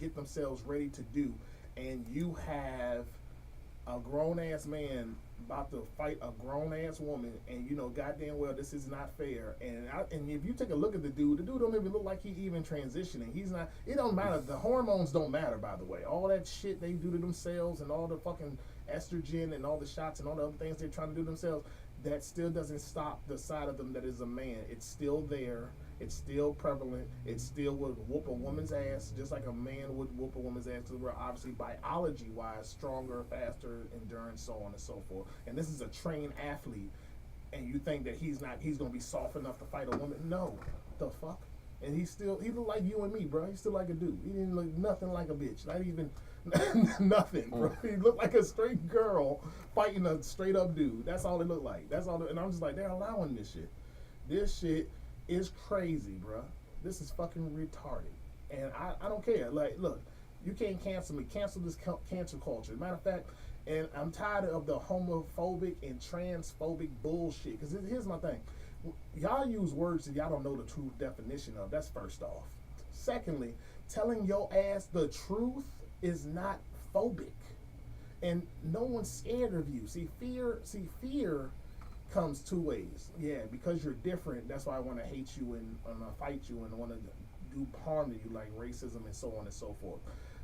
get themselves ready to do, and you have a grown ass man about to fight a grown ass woman, and you know goddamn well this is not fair. And if you take a look at the dude don't even look like he even transitioning. He's not. It don't matter. The hormones don't matter, by the way. All that shit they do to themselves, and all the fucking estrogen and all the shots and all the other things they're trying to do themselves, that still doesn't stop the side of them that is a man. It's still there. It's still prevalent. It still would whoop a woman's ass just like a man would whoop a woman's ass, because we're obviously biology-wise stronger, faster, endurance, so on and so forth. And this is a trained athlete, and you think that he's going to be soft enough to fight a woman? No. The fuck? And he look like you and me, bro. He's still like a dude. He didn't look nothing like a bitch. Not even nothing, bro. He looked like a straight girl fighting a straight up dude. That's all it looked like. That's all. And I'm just like, they're allowing this shit. This shit is crazy, bro. This is fucking retarded. And I don't care. Like, look, you can't cancel me. Cancel this cancel culture. Matter of fact, and I'm tired of the homophobic and transphobic bullshit. Because here's my thing. Y'all use words that y'all don't know the true definition of. That's first off. Secondly, telling your ass the truth is not phobic. And no one's scared of you. See, fear comes two ways. Yeah, because you're different, that's why I want to hate you and fight you and want to do harm to you, like racism and so on and so forth.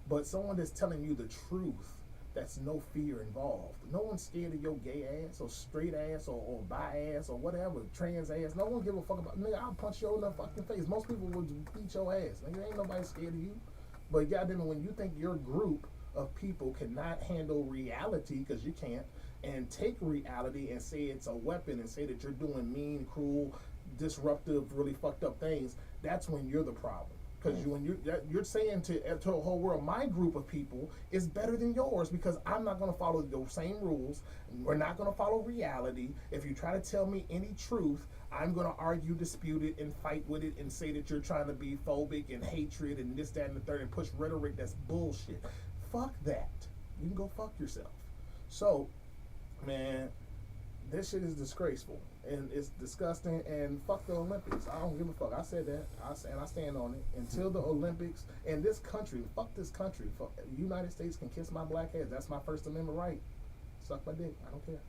But someone that's telling you the truth, that's no fear involved. No one's scared of your gay ass or straight ass or bi ass or whatever, trans ass. No one give a fuck about. Nigga, I'll punch you in the fucking face. Most people would beat your ass. Nigga, ain't nobody scared of you. But goddamn, when you think your group of people cannot handle reality, because you can't, and take reality and say it's a weapon and say that you're doing mean, cruel, disruptive, really fucked up things, that's when you're the problem. Because you're saying to the whole world, my group of people is better than yours because I'm not going to follow the same rules. We're not going to follow reality. If you try to tell me any truth, I'm going to argue, dispute it, and fight with it and say that you're trying to be phobic and hatred and this, that, and the third and push rhetoric that's bullshit. Fuck that. You can go fuck yourself. So, man, this shit is disgraceful and it's disgusting, and fuck the Olympics. I don't give a fuck. I said that. I stand on it. Until the Olympics and this country, fuck this country. Fuck, the United States can kiss my black ass. That's my First Amendment right. Suck my dick. I don't care.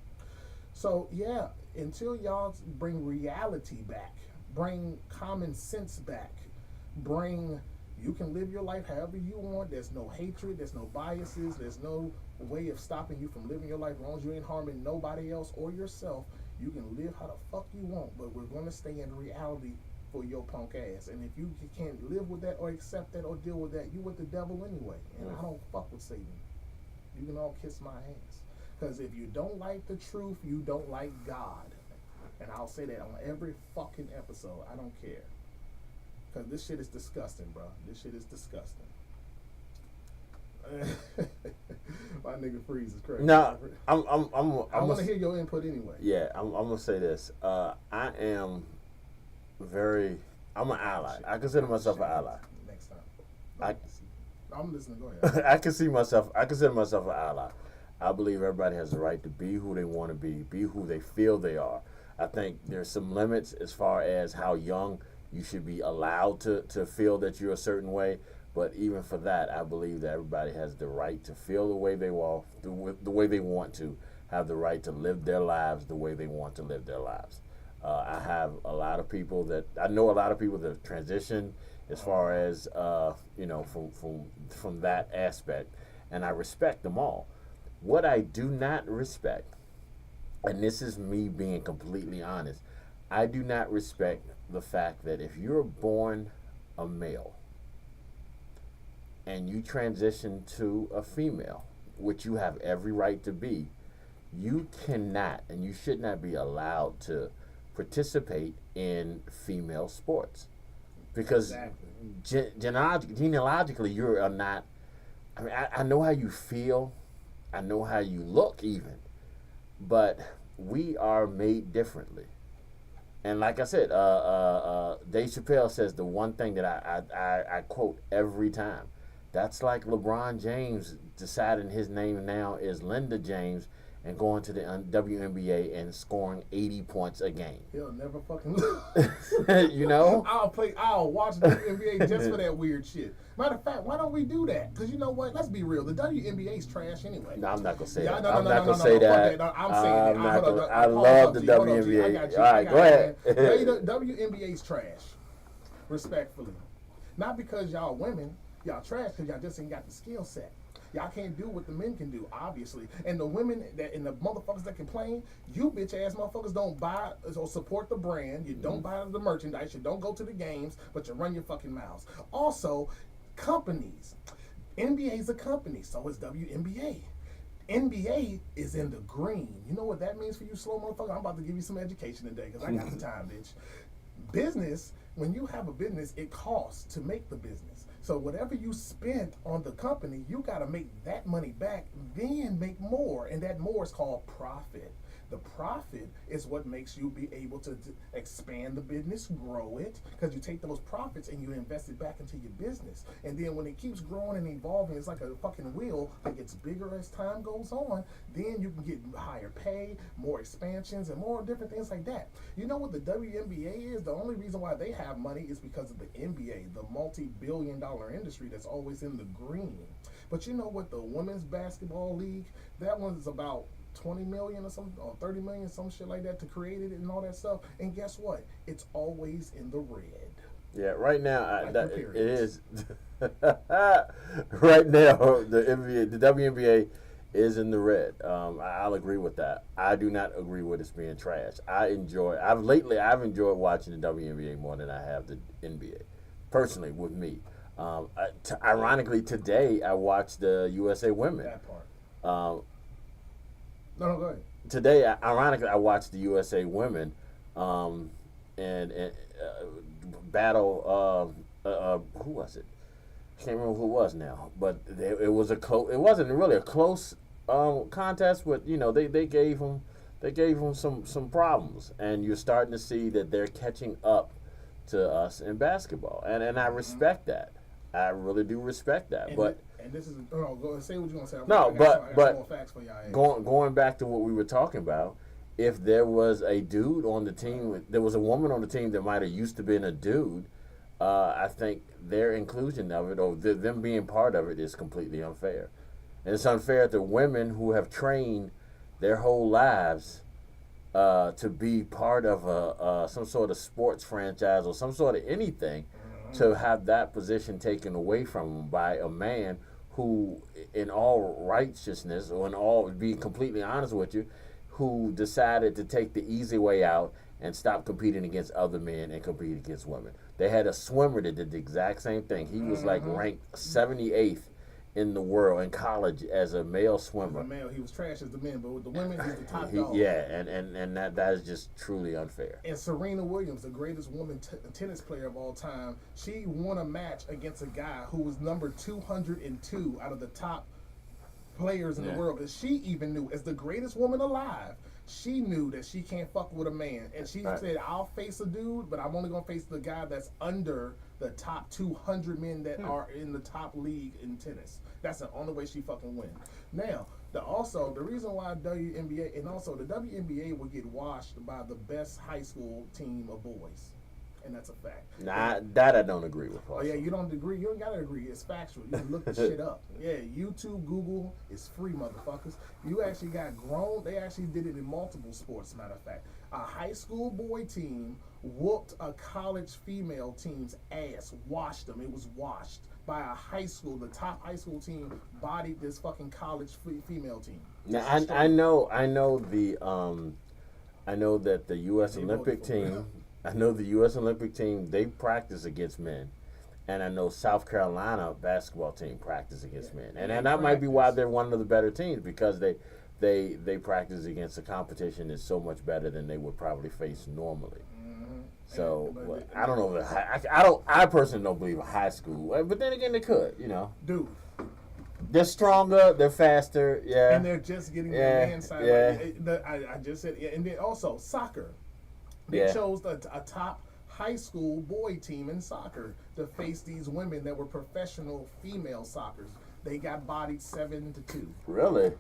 So yeah, until y'all bring reality back, bring common sense back, bring you can live your life however you want. There's no hatred. There's no biases. There's no way of stopping you from living your life. As long as you ain't harming nobody else or yourself, you can live how the fuck you want. But we're going to stay in reality for your punk ass. And if you can't live with that or accept that or deal with that, you with the devil anyway. And I don't fuck with Satan. You can all kiss my ass. Because if you don't like the truth, you don't like God. And I'll say that on every fucking episode. I don't care. Because this shit is disgusting, bro. This shit is disgusting. My nigga Freeze is crazy. No, I want to hear your input anyway. Yeah, I'm gonna say this. I'm an ally. I consider myself an ally. Next time. I'm listening. Go ahead. I consider myself an ally. I believe everybody has the right to be who they want to be who they feel they are. I think there's some limits as far as how young you should be allowed to feel that you're a certain way. But even for that, I believe that everybody has the right to feel the way they want, the way they want to, have the right to live their lives the way they want to live their lives. I know a lot of people that transition as far as from that aspect, and I respect them all. What I do not respect, and this is me being completely honest, I do not respect the fact that if you're born a male and you transition to a female, which you have every right to be, you cannot and you should not be allowed to participate in female sports. Because genealogically, you are not. I mean, I know how you feel, I know how you look even, but we are made differently. And like I said, Dave Chappelle says the one thing that I quote every time. That's like LeBron James deciding his name now is Linda James, and going to the WNBA and scoring 80 points a game. He'll never fucking lose. You know? I'll watch the WNBA just for that weird shit. Matter of fact, why don't we do that? Because you know what? Let's be real. The WNBA's trash anyway. No, I'm not going to say Yeah, that. no, I'm no, not no, going to no, say no, that. no, I'm saying it. not gonna, I hold love up, the G, hold up, G. WNBA. I got you. All right, go ahead. WNBA's trash. Respectfully. Not because y'all women, y'all trash, because y'all just ain't got the skill set. Y'all can't do what the men can do, obviously. And the women that and the motherfuckers that complain, you bitch ass motherfuckers don't buy or support the brand. You don't buy the merchandise. You don't go to the games, but you run your fucking mouths. Also, companies. NBA is a company, so is WNBA. NBA is in the green. You know what that means for you slow motherfucker? I'm about to give you some education today because I got the time, bitch. Business, when you have a business, it costs to make the business. So whatever you spent on the company, you got to make that money back, then make more. And that more is called profit. The profit is what makes you be able to expand the business, grow it, because you take those profits and you invest it back into your business. And then when it keeps growing and evolving, it's like a fucking wheel that gets bigger as time goes on. Then you can get higher pay, more expansions, and more different things like that. You know what the WNBA is? The only reason why they have money is because of the NBA, the multi-billion-dollar industry that's always in the green. But you know what the women's basketball league, that one's about 20 million or something, or 30 million, some shit like that to create it and all that stuff. And guess what? It's always in the red. Yeah, right now Like it is. Right now, the NBA, the WNBA is in the red. I'll agree with that. I do not agree with it being trash. I've enjoyed watching the WNBA more than I have the NBA, personally with me. Ironically, today I watched the USA Women. That part. No, go ahead. Today, ironically, I watched the USA Women and battle. Who was it? I can't remember who it was now, but it was a close. It wasn't really a close contest, but you know they gave them some problems, and you're starting to see that they're catching up to us in basketball, and I respect that. I really do respect that, And this is go say what you're gonna say. No, but more facts for y'all. Going back to what we were talking about, if there was a dude on the team, there was a woman on the team that might have used to been a dude, I think their inclusion of it or them being part of it is completely unfair, and it's unfair to women who have trained their whole lives to be part of some sort of sports franchise or some sort of anything, to have that position taken away from them by a man who, in all righteousness, or in all being completely honest with you, who decided to take the easy way out and stop competing against other men and compete against women. They had a swimmer that did the exact same thing. He was like ranked 78th in the world in college as a male swimmer. As a male, he was trash as the men, but with the women, he's the top dog. Yeah, and that is just truly unfair. And Serena Williams, the greatest woman tennis player of all time, she won a match against a guy who was number 202 out of the top players in the world. And she even knew, as the greatest woman alive, she knew that she can't fuck with a man. And she said, I'll face a dude, but I'm only going to face the guy that's under the top 200 men that are in the top league in tennis. That's the only way she fucking win. Now, the reason why WNBA, and also the WNBA will get washed by the best high school team of boys. And that's a fact. Nah, that I don't agree with. Also. Oh yeah, you don't agree? You don't gotta agree. It's factual. You can look the shit up. Yeah, YouTube, Google, it's free, motherfuckers. You actually got grown. They actually did it in multiple sports. Matter of fact, a high school boy team whooped a college female team's ass. Washed them. It was washed by a high school. The top high school team bodied this fucking college female team. Now I know that the U.S. Olympic team. I know the U.S. Olympic team, they practice against men. And I know South Carolina basketball team practice against men. And that might be why they're one of the better teams, because they practice against a competition that's so much better than they would probably face normally. So I don't know. I personally don't believe in high school. But then again, they could, you know. Dude. They're stronger, they're faster, yeah. And they're just getting the man side. Yeah. I just said, and then also soccer. They chose a top high school boy team in soccer to face these women that were professional female soccers. They got bodied 7-2. Really?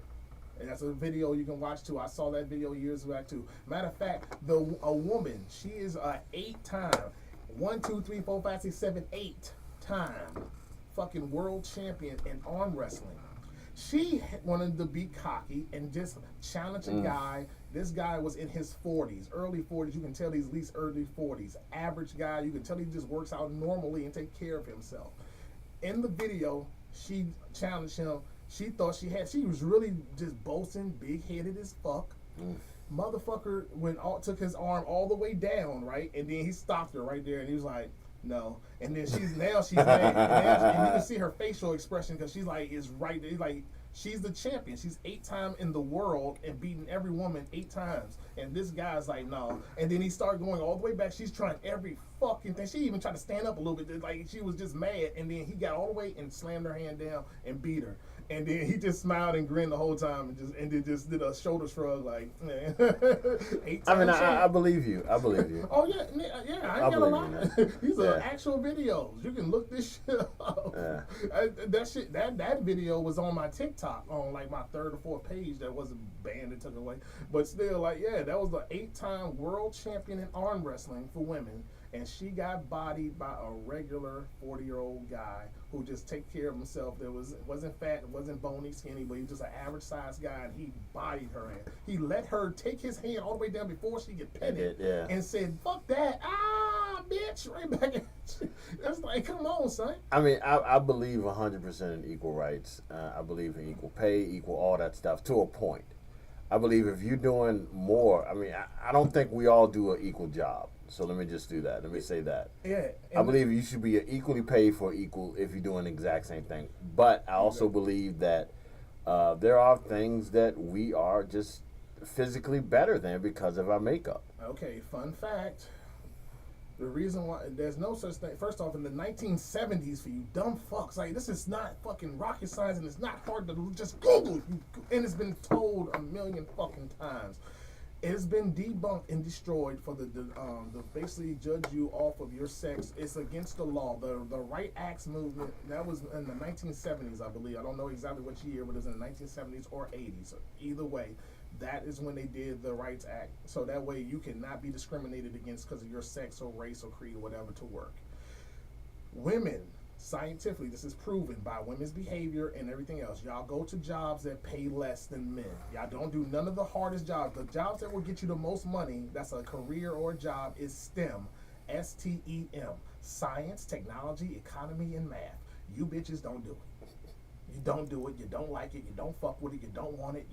And that's a video you can watch too. I saw that video years back too. Matter of fact, a woman, she is a 8-time, 1, 2, 3, 4, 5, 6, 7, 8-time fucking world champion in arm wrestling. She wanted to be cocky and just challenge a guy. This guy was in his 40s, early 40s. You can tell he's at least early 40s. Average guy. You can tell he just works out normally and take care of himself. In the video, she challenged him. She thought she was really just boasting, big-headed as fuck. Motherfucker took his arm all the way down, right? And then he stopped her right there, and he was like, no. And then she's mad. And you can see her facial expression because she's like, is right there. Like, she's the champion. She's 8-time in the world and beating every woman 8 times. And this guy's like, no. And then he started going all the way back. She's trying every fucking thing. She even tried to stand up a little bit. Like, she was just mad. And then he got all the way and slammed her hand down and beat her. And then he just smiled and grinned the whole time and then just did a shoulder shrug like, man. I mean, I believe you. I believe you. Oh, yeah. I ain't got a lot. These are actual videos. You can look this shit up. That video was on my TikTok on like my 3rd or 4th page that wasn't banned and took away. But still, like, yeah, that was the 8-time world champion in arm wrestling for women. And she got bodied by a regular 40-year-old guy who just take care of himself. That wasn't fat, wasn't bony, skinny, but he was just an average sized guy, and he bodied her. And he let her take his hand all the way down before she could pet it, and said, "Fuck that, bitch!" Right back at you. That's like, come on, son. I mean, I believe 100% in equal rights. I believe in equal pay, equal all that stuff to a point. I believe if you're doing more, I mean, I don't think we all do an equal job. So let me just do that. Let me say that. Yeah. I believe you should be equally paid for equal if you're doing the exact same thing. But I also believe that there are things that we are just physically better than because of our makeup. Okay, fun fact. The reason why there's no such thing, first off, in the 1970s, for you dumb fucks, like, this is not fucking rocket science and it's not hard to just Google. And it's been told a million fucking times. It's been debunked and destroyed for the basically judge you off of your sex. It's against the law. The Right Acts movement, that was in the 1970s, I believe. I don't know exactly which year, but it was in the 1970s or 80s. Either way, that is when they did the Rights Act. So that way you cannot be discriminated against because of your sex or race or creed or whatever to work. Women, scientifically, this is proven by women's behavior and everything else. Y'all go to jobs that pay less than men. Y'all don't do none of the hardest jobs. The jobs that will get you the most money, that's a career or a job, is STEM. STEM. Science, technology, economy, and math. You bitches don't do it. You don't do it. You don't like it. You don't fuck with it. You don't want it.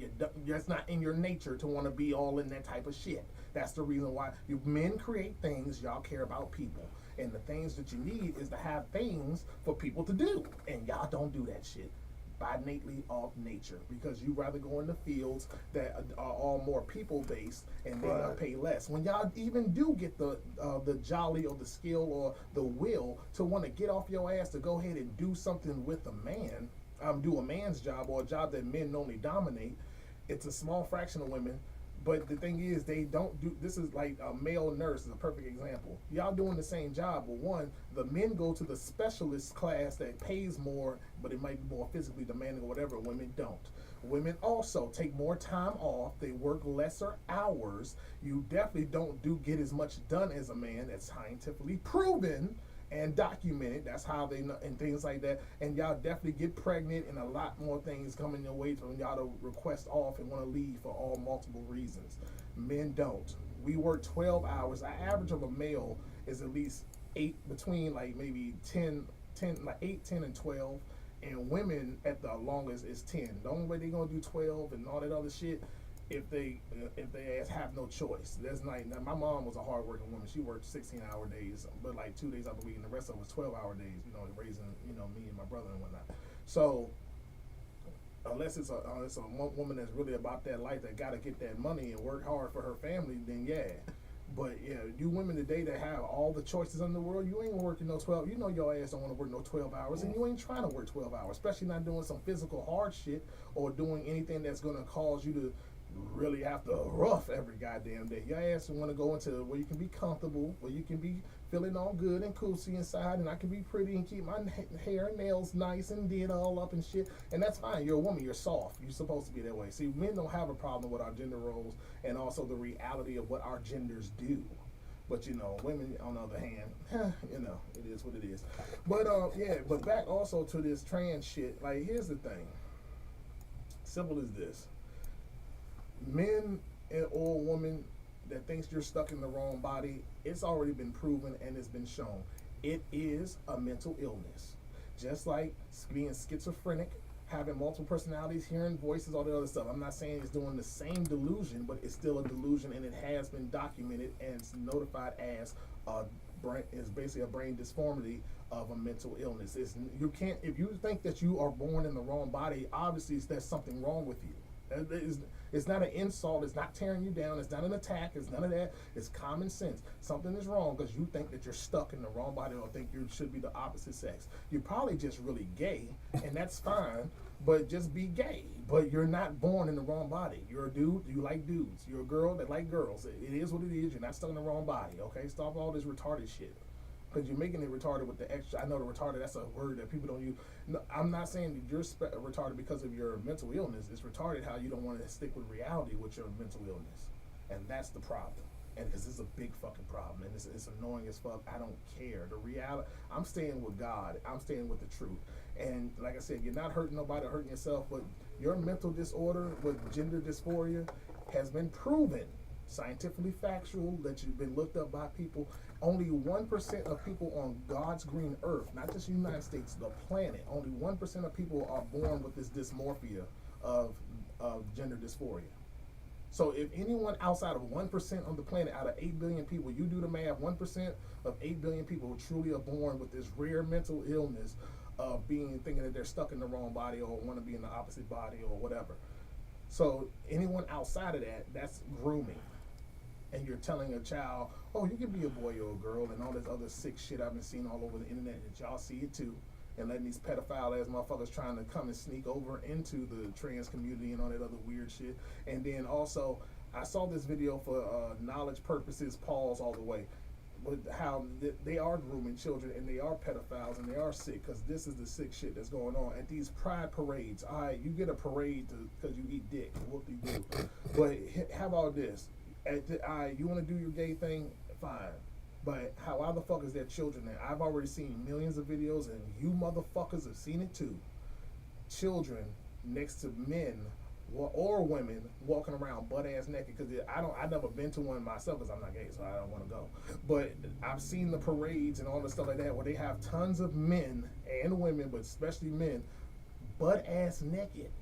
It's not in your nature to want to be all in that type of shit. That's the reason why men create things. Y'all care about people. And the things that you need is to have things for people to do. And y'all don't do that shit by innately of nature because you rather go in the fields that are all more people-based and they're going to pay less. When y'all even do get the jolly or the skill or the will to want to get off your ass to go ahead and do something with a man, do a man's job or a job that men normally dominate, it's a small fraction of women. But the thing is, they don't do, this is like a male nurse is a perfect example. Y'all doing the same job, but one, the men go to the specialist class that pays more, but it might be more physically demanding or whatever. Women don't. Women also take more time off. They work lesser hours. You definitely don't get as much done as a man. That's scientifically proven and documented. That's how they know, and things like that. And y'all definitely get pregnant and a lot more things coming your way from y'all to request off and want to leave for all multiple reasons. Men don't. We work 12 hours. The average of a male is at least 8, between like maybe 10, like 8, 10, and 12. And women at the longest is 10. The only way they're gonna do 12 and all that other shit if they have no choice. That's not. Now, my mom was a hardworking woman. She worked 16-hour days, but like 2 days out the week, and the rest of it was 12-hour days. You know, raising me and my brother and whatnot. So unless it's a woman that's really about that life that got to get that money and work hard for her family, then yeah. But yeah, you women today that have all the choices in the world, you ain't working no 12. You know your ass don't want to work no 12 hours, and you ain't trying to work 12 hours, especially not doing some physical hard shit or doing anything that's going to cause you to really have to rough every goddamn day. Your ass want to go into where you can be comfortable, where you can be feeling all good and cozy inside, and I can be pretty and keep my hair and nails nice and did all up and shit. And that's fine. You're a woman. You're soft. You're supposed to be that way. See, men don't have a problem with our gender roles and also the reality of what our genders do. But you know, women on the other hand, you know, it is what it is. But yeah, but back also to this trans shit. Like, here's the thing. Simple as this. Men or woman that thinks you're stuck in the wrong body, it's already been proven and it's been shown. It is a mental illness. Just like being schizophrenic, having multiple personalities, hearing voices, all the other stuff. I'm not saying it's doing the same delusion, but it's still a delusion, and it has been documented and it's notified as is basically a brain disformity of a mental illness. You can't, if you think that you are born in the wrong body, obviously there's something wrong with you. It's not an insult. It's not tearing you down. It's not an attack. It's none of that. It's common sense. Something is wrong because you think that you're stuck in the wrong body or think you should be the opposite sex. You're probably just really gay, and that's fine, but just be gay. But you're not born in the wrong body. You're a dude. You like dudes. You're a girl that like girls. It is what it is. You're not stuck in the wrong body, okay? Stop all this retarded shit. Because you're making it retarded with the extra. I know the retarded, that's a word that people don't use. No, I'm not saying that you're retarded because of your mental illness. It's retarded how you don't want to stick with reality with your mental illness. And that's the problem. And because it's a big fucking problem. And it's annoying as fuck. I don't care. The reality, I'm staying with God. I'm staying with the truth. And like I said, you're not hurting nobody or hurting yourself, but your mental disorder with gender dysphoria has been proven, scientifically factual, that you've been looked up by people. Only 1% of people on God's green earth, not just the United States, the planet, only 1% of people are born with this dysmorphia of gender dysphoria. So if anyone outside of 1% on the planet, out of 8 billion people, you do the math, 1% of 8 billion people truly are born with this rare mental illness of thinking that they're stuck in the wrong body or want to be in the opposite body or whatever. So anyone outside of that, that's grooming. And you're telling a child, oh, you can be a boy or a girl, and all this other sick shit I've been seeing all over the internet, and y'all see it too. And letting these pedophile ass motherfuckers trying to come and sneak over into the trans community and all that other weird shit. And then also, I saw this video for knowledge purposes, pause all the way, with how they are grooming children and they are pedophiles and they are sick, because this is the sick shit that's going on at these pride parades. All right, you get a parade because you eat dick, whoop-de-doo. But how about this? You want to do your gay thing, fine. But how the fuck is there children there? I've already seen millions of videos, and you motherfuckers have seen it too. Children next to men or women walking around butt ass naked. Because I've never been to one myself because I'm not gay, so I don't want to go. But I've seen the parades and all the stuff like that where they have tons of men and women, but especially men, butt ass naked.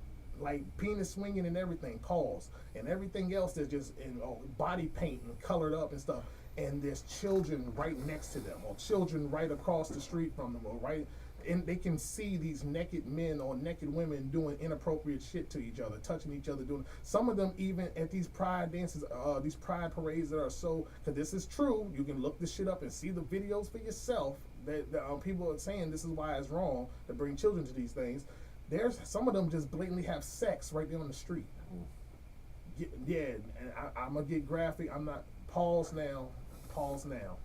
Like penis swinging and everything, pause, and everything else that's just in body paint and colored up and stuff. And there's children right next to them, or children right across the street from them, or right, and they can see these naked men or naked women doing inappropriate shit to each other, touching each other, doing. Some of them even at these pride dances, these pride parades that are so. Because this is true, you can look this shit up and see the videos for yourself. That people are saying this is why it's wrong to bring children to these things. There's some of them just blatantly have sex right there on the street. Yeah, and I'm gonna get graphic. I'm not. Pause now.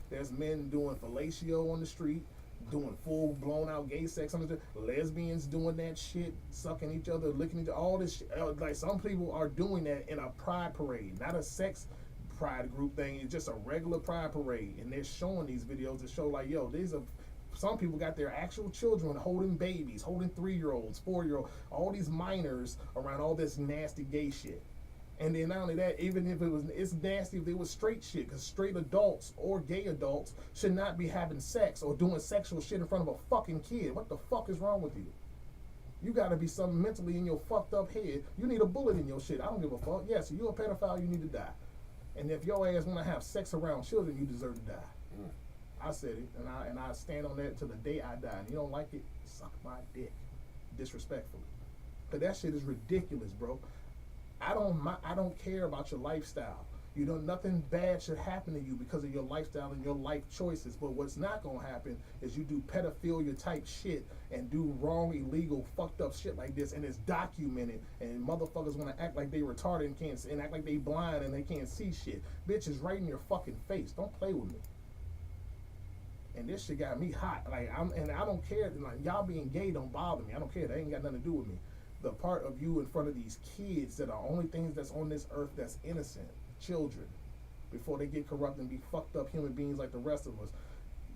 There's men doing fellatio on the street, doing full blown out gay sex on the street. Lesbians doing that shit, sucking each other, licking each other. All this shit. Like some people are doing that in a pride parade, not a sex pride group thing. It's just a regular pride parade, and they're showing these videos to show like, yo, these are. Some people got their actual children holding babies, holding 3-year-olds, 4-year-olds, all these minors around all this nasty gay shit. And then not only that, even if it's nasty if they were straight shit, because straight adults or gay adults should not be having sex or doing sexual shit in front of a fucking kid. What the fuck is wrong with you? You gotta be something mentally in your fucked up head. You need a bullet in your shit. I don't give a fuck. Yes, you're a pedophile, you need to die. And if your ass wanna have sex around children, you deserve to die. I said it, and I stand on that till the day I die. And you don't like it, suck my dick, disrespectfully. But that shit is ridiculous, bro. I don't care about your lifestyle. You know, nothing bad should happen to you because of your lifestyle and your life choices. But what's not gonna happen is you do pedophilia type shit and do wrong, illegal, fucked up shit like this, and it's documented. And motherfuckers wanna act like they retarded and can't, and act like they blind and they can't see shit. Bitch, is right in your fucking face. Don't play with me. And this shit got me hot. Like I don't care. Like, y'all being gay don't bother me. I don't care. That ain't got nothing to do with me. The part of you in front of these kids that are only things that's on this earth that's innocent, children, before they get corrupt and be fucked up human beings like the rest of us.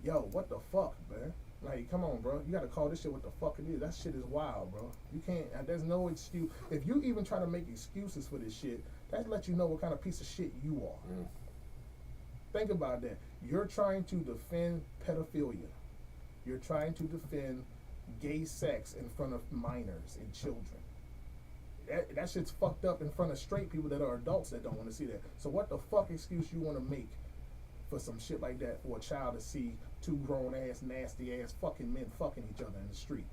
Yo, what the fuck, man? Like, come on, bro. You gotta call this shit what the fuck it is. That shit is wild, bro. You can't. There's no excuse. If you even try to make excuses for this shit, that lets you know what kind of piece of shit you are. Think about that. You're trying to defend pedophilia. You're trying to defend gay sex in front of minors and children. That shit's fucked up in front of straight people that are adults that don't want to see that. So what the fuck excuse you want to make for some shit like that for a child to see two grown ass, nasty ass fucking men fucking each other in the street?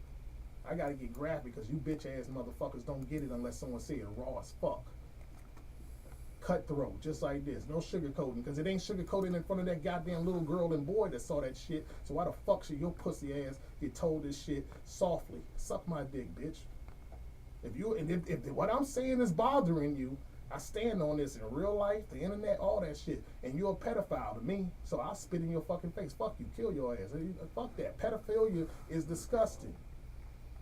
I gotta get graphic because you bitch ass motherfuckers don't get it unless someone say it raw as fuck. Cutthroat, just like this. No sugarcoating, because it ain't sugarcoating in front of that goddamn little girl and boy that saw that shit. So why the fuck should your pussy ass get told this shit softly? Suck my dick, bitch. If what I'm saying is bothering you, I stand on this in real life, the internet, all that shit. And you're a pedophile to me, so I'll spit in your fucking face. Fuck you, kill your ass. Fuck that. Pedophilia is disgusting.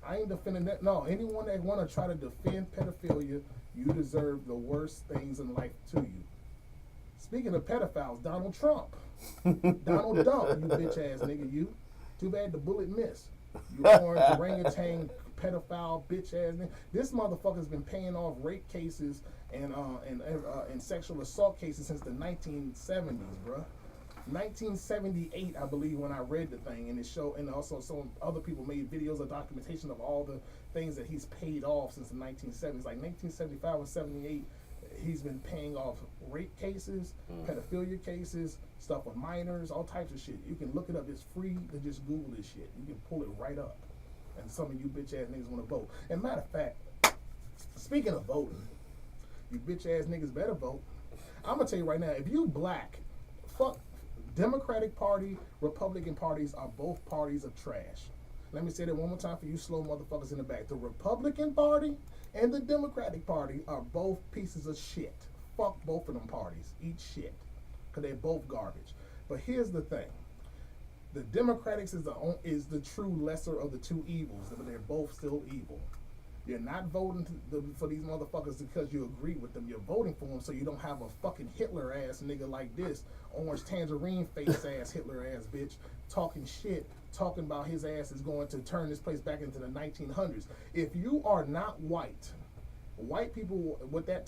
I ain't defending that. No, anyone that want to try to defend pedophilia, you deserve the worst things in life to you. Speaking of pedophiles, Donald Trump. Donald Dump, you bitch ass nigga, you. Too bad the bullet missed. You orange orangutan pedophile bitch ass nigga. This motherfucker's been paying off rape cases and sexual assault cases since the 1970s, bruh. 1978, I believe, when I read the thing, and it showed, and also some other people made videos of documentation of all the things that he's paid off since the 1970s. Like 1975 and 78, he's been paying off rape cases, pedophilia cases, stuff with minors, all types of shit. You can look it up. It's free to just Google this shit. You can pull it right up. And some of you bitch ass niggas want to vote. And matter of fact, speaking of voting, you bitch ass niggas better vote. I'm gonna tell you right now, if you black, fuck. Democratic Party, Republican parties are both parties of trash. Let me say that one more time for you slow motherfuckers in the back. The Republican Party and the Democratic Party are both pieces of shit. Fuck both of them parties. Eat shit. Because they're both garbage. But here's the thing. The Democrats is the true lesser of the two evils, but they're both still evil. You're not voting for these motherfuckers because you agree with them. You're voting for them so you don't have a fucking Hitler ass nigga like this, orange tangerine face ass Hitler ass bitch, talking shit, talking about his ass is going to turn this place back into the 1900s. If you are not white people with that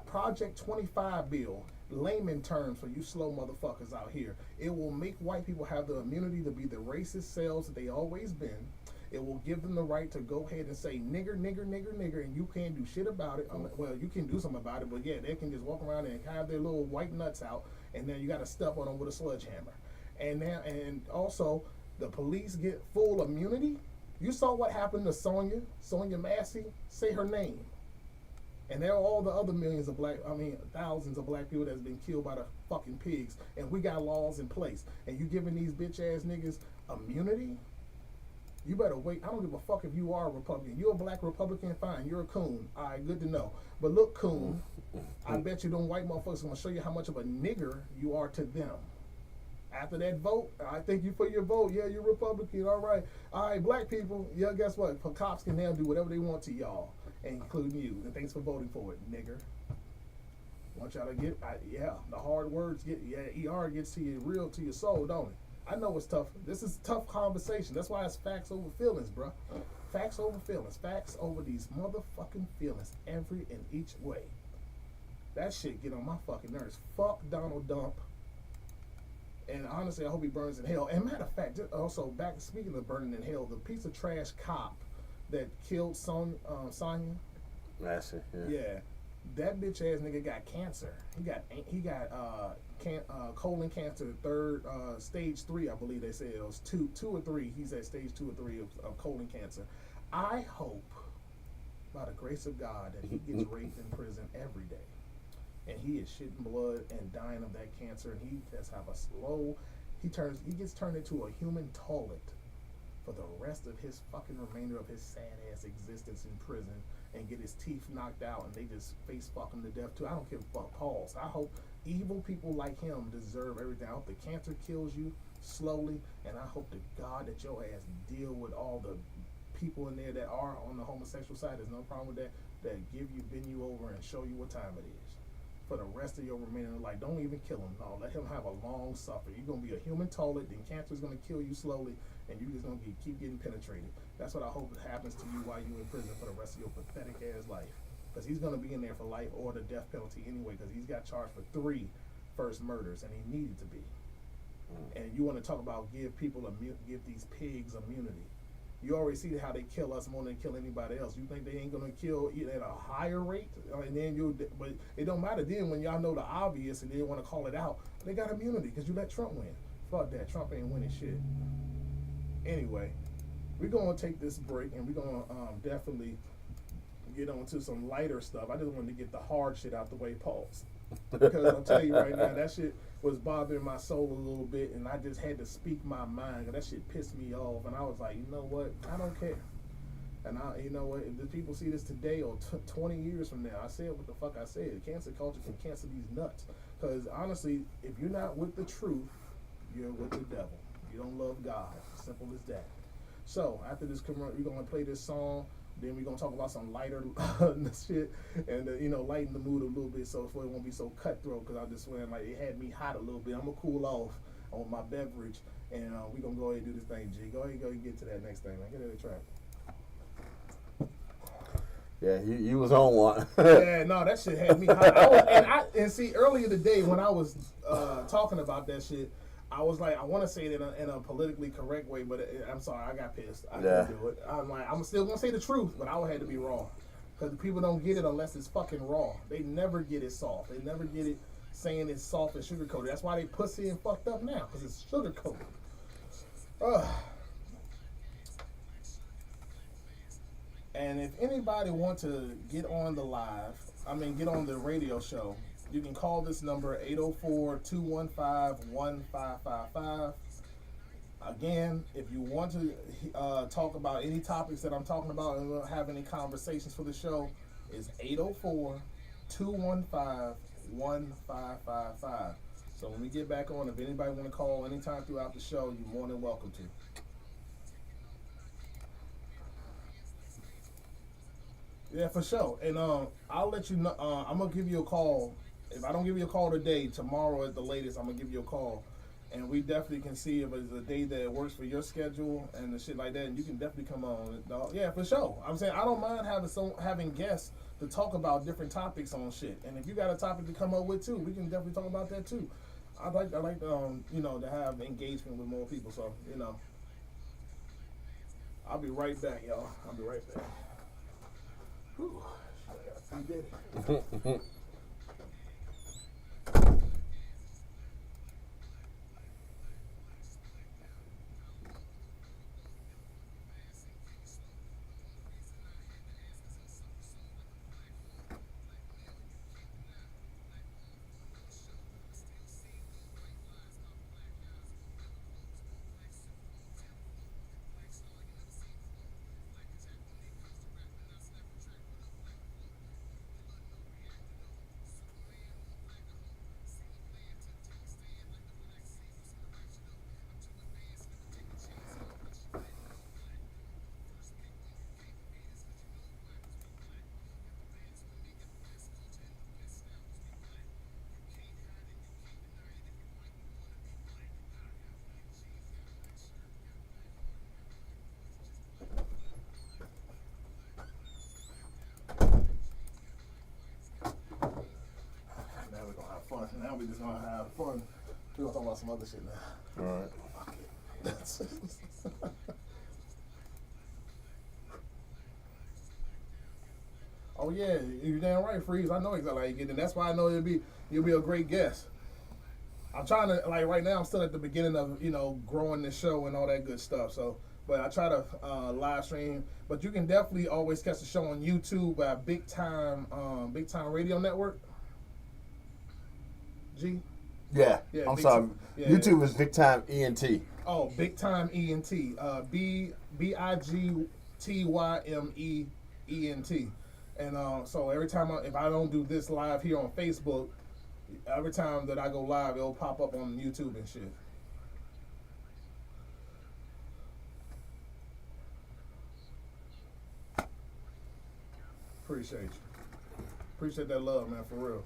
Project 25 bill, layman terms for you slow motherfuckers out here, it will make white people have the immunity to be the racist selves that they always been. It will give them the right to go ahead and say nigger, nigger, nigger, nigger, and you can't do shit about it. Well, you can do something about it, but yeah, they can just walk around and have their little white nuts out, and then you got to step on them with a sledgehammer. And also, the police get full immunity. You saw what happened to Sonia Massey. Say her name. And there are all the other thousands of black people that's been killed by the fucking pigs, and we got laws in place. And you giving these bitch ass niggas immunity? You better wait. I don't give a fuck if you are a Republican. You're a black Republican, fine. You're a coon. All right, good to know. But look, coon, I bet you them white motherfuckers are going to show you how much of a nigger you are to them. After that vote, I thank you for your vote. Yeah, you're Republican. All right. All right, black people. Yeah, guess what? Cops can now do whatever they want to y'all, including you. And thanks for voting for it, nigger. Want y'all to get, the hard words ER gets to you, real to your soul, don't it? I know it's tough. This is tough conversation. That's why it's facts over feelings, bro. Facts over feelings. Facts over these motherfucking feelings every and each way. That shit get on my fucking nerves. Fuck Donald Dump. And honestly, I hope he burns in hell. And matter of fact, also back speaking of burning in hell, the piece of trash cop that killed Sonya. Yeah. That bitch ass nigga got cancer. He got colon cancer, stage 3, I believe they said. It was 2 or 3. He's at stage 2 or 3 of colon cancer. I hope, by the grace of God, that he gets raped in prison every day. and he is shitting blood and dying of that cancer, and he just have a slow. He gets turned into a human toilet for the rest of his fucking remainder of his sad ass existence in prison, and get his teeth knocked out, and they just face fuck him to death too. I don't give a fuck. Pause. I hope evil people like him deserve everything. I hope the cancer kills you slowly, and I hope to God that your ass deal with all the people in there that are on the homosexual side. There's no problem with that. That bend you over and show you what time it is for the rest of your remaining life. Don't even kill him. No, let him have a long suffer. You're gonna be a human toilet, then cancer's gonna kill you slowly, and you're just gonna keep getting penetrated. That's what I hope happens to you while you're in prison for the rest of your pathetic ass life. Because he's gonna be in there for life or the death penalty anyway. Because he's got charged for 3 first murders, and he needed to be. And you want to talk about give these pigs immunity? You already see how they kill us more than they kill anybody else. You think they ain't gonna kill at a higher rate? And then but it don't matter then when y'all know the obvious and they want to call it out. They got immunity because you let Trump win. Fuck that, Trump ain't winning shit. Anyway, we're gonna take this break and we're gonna definitely get on to some lighter stuff. I just wanted to get the hard shit out the way, pause. Because I'll tell you right now, that shit was bothering my soul a little bit, and I just had to speak my mind. That shit pissed me off, and I was like, you know what? I don't care. And you know what? If the people see this today or 20 years from now, I said what the fuck I said. Cancel culture can cancel these nuts. Because honestly, if you're not with the truth, you're with the devil. You don't love God. Simple as that. So after this commercial, we're gonna play this song. Then we're gonna talk about some lighter shit and lighten the mood a little bit so it won't be so cutthroat. Because I just went like it had me hot a little bit. I'm gonna cool off on my beverage, and we're gonna go ahead and do this thing. G, go ahead and get to that next thing, man. Get to the track. Yeah, you was on one. Yeah, no, that shit had me hot. And see, earlier today when I was talking about that shit, I was like, I want to say it in a politically correct way, but I'm sorry, I got pissed. I couldn't do it. I'm like, I'm still gonna say the truth, but I would have to be raw, because people don't get it unless it's fucking raw. They never get it soft. They never get it saying it's soft and sugar coated. That's why they pussy and fucked up now, because it's sugar coated. And if anybody want to get on the get on the radio show, you can call this number 804-215-1555. Again, if you want to talk about any topics that I'm talking about and have any conversations for the show, it's 804-215-1555. So when we get back on, if anybody want to call anytime throughout the show, you're more than welcome to. Yeah, for sure. And I'll let you know. I'm gonna give you a call. If I don't give you a call today, tomorrow at the latest, I'm gonna give you a call, and we definitely can see if it's a day that works for your schedule and the shit like that. And you can definitely come on. Yeah, for sure. I'm saying I don't mind having guests to talk about different topics on shit. And if you got a topic to come up with too, we can definitely talk about that too. I like to to have engagement with more people. So I'll be right back, y'all. I'll be right back. Whew. We did it. Now we just gonna have fun. We're gonna talk about some other shit now. All right. Fuck it. Oh yeah, you're damn right, Freeze. I know exactly how you get in. That's why I know you'll be a great guest. I'm trying to right now. I'm still at the beginning of growing the show and all that good stuff. So, but I try to live stream. But you can definitely always catch the show on YouTube at Big Time Radio Network. G? Yeah. Yeah, I'm Big sorry. Time. Yeah, YouTube yeah. is Big Time ENT. Oh, Big Time ENT. BIGTYMEENT. And so every time if I don't do this live here on Facebook, every time that I go live, it'll pop up on YouTube and shit. Appreciate you. Appreciate that love, man, for real.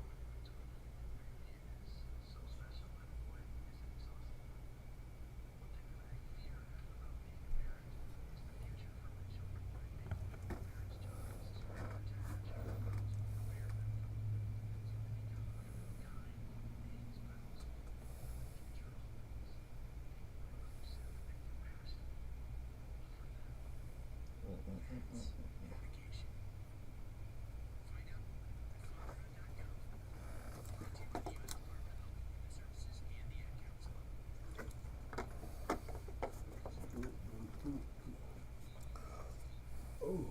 Ooh.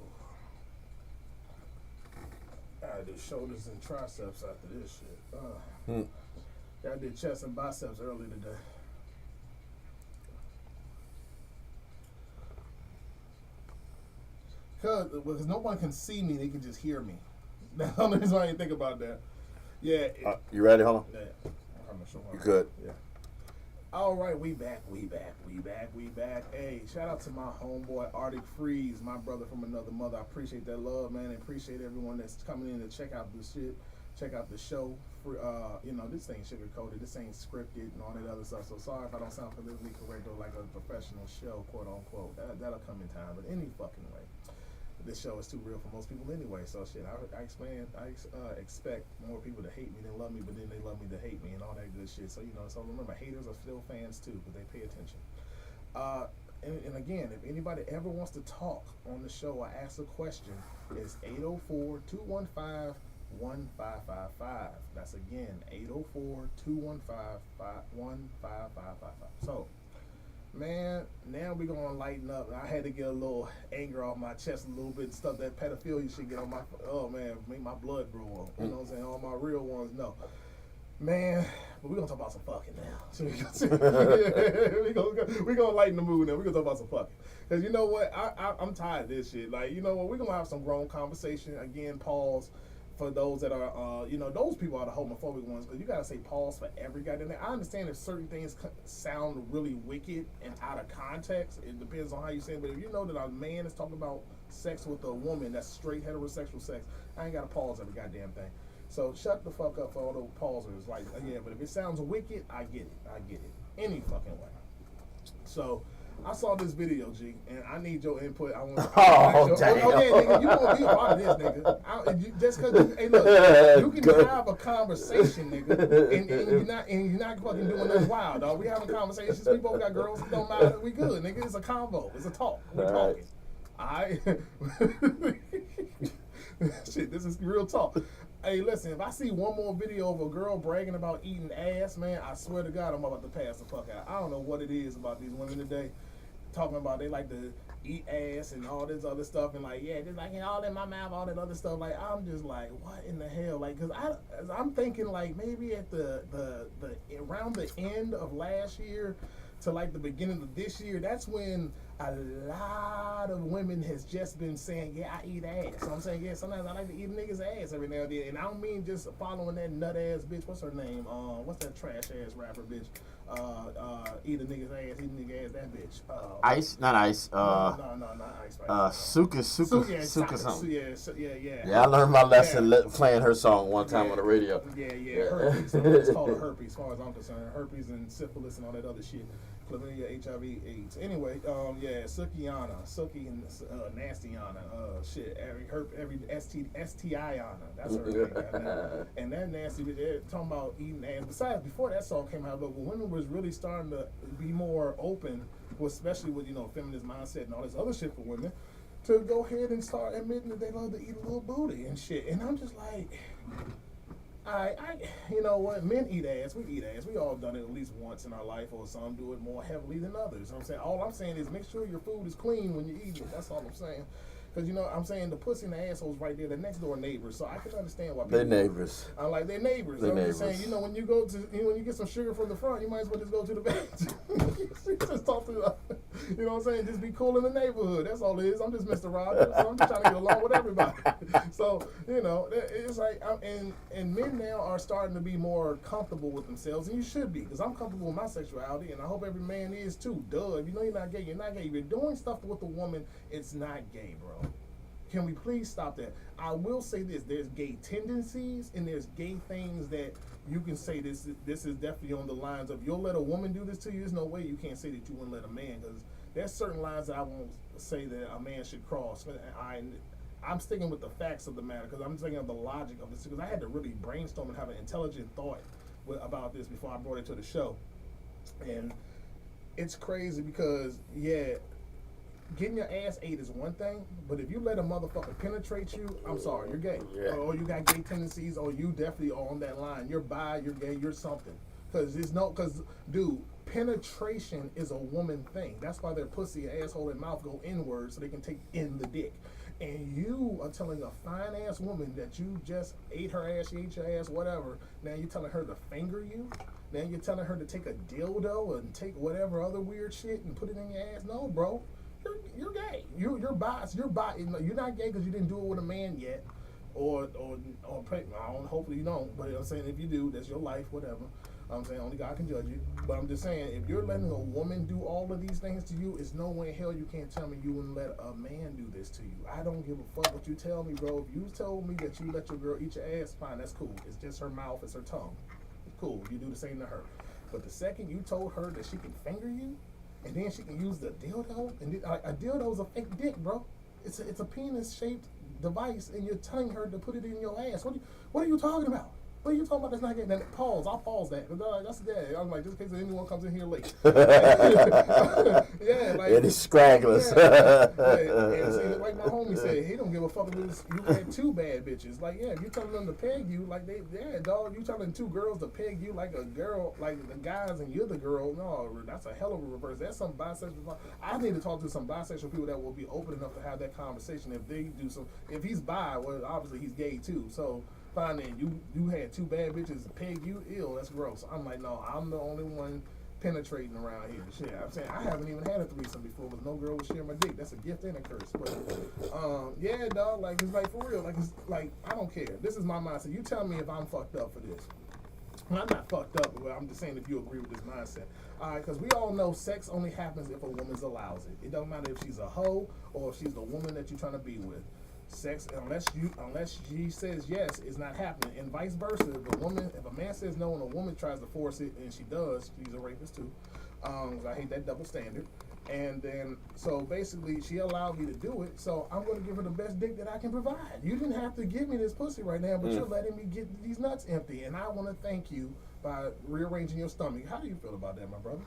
I did shoulders and triceps after this shit. I did chest and biceps earlier today. Because no one can see me, they can just hear me. That's the only reason why I didn't think about that. Yeah. You ready? Hold on. Yeah. I'm not sure You good? Yeah. All right, we back. Hey, shout out to my homeboy Arctic Freeze, my brother from another mother. I appreciate that love, man. And appreciate everyone that's coming in to check out the shit, check out the show. This ain't sugar coated, this ain't scripted and all that other stuff. So sorry if I don't sound politically correct or like a professional show, quote unquote. That'll come in time, but any fucking way. This show is too real for most people anyway. So shit, I expect more people to hate me than love me, but then they love me to hate me and all that good shit. So so remember, haters are still fans too, but they pay attention. And again, if anybody ever wants to talk on the show or ask a question, it's 804-215-1555. That's again 804-215-1555. So. Man, now we're gonna lighten up. I had to get a little anger off my chest a little bit, stuff that pedophilia should get on my, make my blood grow up. You know what I'm saying? All my real ones know. Man, but we're gonna talk about some fucking now. So we're gonna lighten the mood now. We're gonna talk about some fucking. Because you know what? I'm tired of this shit. Like, you know what? We're gonna have some grown conversation. Again, pause. For those that are, those people are the homophobic ones, because you gotta say pause for every goddamn thing. I understand if certain things sound really wicked and out of context. It depends on how you say it. But if you know that a man is talking about sex with a woman that's straight heterosexual sex, I ain't gotta pause every goddamn thing. So shut the fuck up for all those pausers. Like, yeah, but if it sounds wicked, I get it. Any fucking way. So. I saw this video, G, and I need your input. Damn. Nigga, you won't be a part of this, nigga. Just because, hey, look, you can have a conversation, nigga, and you're not fucking doing nothing wild, dog. We having conversations. We both got girls. It don't matter. We good, nigga. It's a convo. It's a talk. We're talking. All right. Shit, this is real talk. Hey, listen, if I see one more video of a girl bragging about eating ass, man, I swear to God, I'm about to pass the fuck out. I don't know what it is about these women today. Talking about they like to eat ass and all this other stuff, and like, yeah, just like all in my mouth, all that other stuff. Like, I'm just like, what in the hell? Like, cause I'm thinking like maybe at the around the end of last year to like the beginning of this year, that's when a lot of women has just been saying, yeah, I eat ass. So I'm saying, yeah, sometimes I like to eat a nigga's ass every now and then. And I don't mean just following that nut ass bitch. What's her name? What's that trash ass rapper bitch? Eat a nigga's ass, eat a nigga's ass, that bitch. Ice, not Ice. No, not Ice. Suka something. Yeah. Yeah, I learned my lesson playing her song one time on the radio. Yeah. Herpes. It's called a herpes, as far as I'm concerned. Herpes and syphilis and all that other shit. Chlamydia, HIV, AIDS. Anyway, Sukiana, Suki and Nastyana, every STI-ana. That's her name. And that nasty, they're talking about eating ass. Besides, before that song came out, but when women was really starting to be more open, especially with feminist mindset and all this other shit for women, to go ahead and start admitting that they love to eat a little booty and shit. And I'm just like, you know what? Men eat ass. We eat ass. We all done it at least once in our life, or some do it more heavily than others. You know what I'm saying? All I'm saying is make sure your food is clean when you eat it. That's all I'm saying. Because, you know, I'm saying the pussy and the asshole's right there, the next door neighbors. So I can understand why people. They're neighbors. I'm like, they're neighbors. They're I'm neighbors. just saying, you know, when you go to, when you get some sugar from the front, you might as well just go to the back. Just talk to you know what I'm saying? Just be cool in the neighborhood. That's all it is. I'm just Mr. Rogers. So I'm just trying to get along with everybody. So, you know, it's like, and men now are starting to be more comfortable with themselves, and you should be, because I'm comfortable with my sexuality, and I hope every man is too. Duh, if you know you're not gay, you're not gay. If you're doing stuff with a woman, it's not gay, bro. Can we please stop that? I will say this: there's gay tendencies, and there's gay things that you can say this is definitely on the lines of you'll let a woman do this to you. There's no way you can't say that you wouldn't let a man, because there's certain lines that I won't say that a man should cross. I'm sticking with the facts of the matter, because I'm thinking of the logic of this, because I had to really brainstorm and have an intelligent thought about this before I brought it to the show. And it's crazy because, yeah, getting your ass ate is one thing, but if you let a motherfucker penetrate you, I'm sorry, you're gay. Yeah. Or you got gay tendencies, or you definitely are on that line. You're bi, you're gay, you're something. Because, dude, penetration is a woman thing. That's why their pussy, asshole, and mouth go inward so they can take in the dick. And you are telling a fine ass woman that you just ate her ass, she ate your ass, whatever. Now you're telling her to finger you. Now you're telling her to take a dildo and take whatever other weird shit and put it in your ass. No, bro, you're gay. You're bi. You're bi. You're not gay because you didn't do it with a man yet, or hopefully you don't. But I'm saying if you do, that's your life, whatever. I'm saying only God can judge you. But I'm just saying, if you're letting a woman do all of these things to you, it's no way in hell you can't tell me you wouldn't let a man do this to you. I don't give a fuck what you tell me, bro. If you told me that you let your girl eat your ass, fine, that's cool. It's just her mouth, it's her tongue. It's cool. You do the same to her. But the second you told her that she can finger you, and then she can use the dildo, and a dildo is a fake dick, bro. It's a penis-shaped device, and you're telling her to put it in your ass. What are you talking about? What are you talking about? That's not getting that. Pause. I'll pause that. That's that. I'm like, just in case anyone comes in here late. Yeah, like Any scragglers. Yeah. And see, like my homie said, he don't give a fuck if you had two bad bitches. Like, yeah, if you telling them to peg you, like dog, you telling two girls to peg you like a girl, like the guys and you're the girl. No, that's a hell of a reverse. That's some bisexual. I need to talk to some bisexual people that will be open enough to have that conversation. If they do some, if he's bi, well, obviously he's gay too. So. Fine, then you had two bad bitches peg you, ill, that's gross. I'm like, no, I'm the only one penetrating around here. Shit, I'm saying I haven't even had a threesome before, but no girl would share my dick. That's a gift and a curse. But yeah, dog, like it's like for real, like it's like I don't care. This is my mindset. You tell me if I'm fucked up for this. Well, I'm not fucked up, but I'm just saying if you agree with this mindset. All right, because we all know sex only happens if a woman allows it. It don't matter if she's a hoe or if she's the woman that you're trying to be with. Sex, unless she says yes, is not happening, and vice versa. If a man says no and a woman tries to force it, and she does, she's a rapist too. I hate that double standard. And then, so basically, she allowed me to do it, so I'm going to give her the best dick that I can provide. You didn't have to give me this pussy right now, but you're letting me get these nuts empty, and I want to thank you by rearranging your stomach. How do you feel about that, my brother?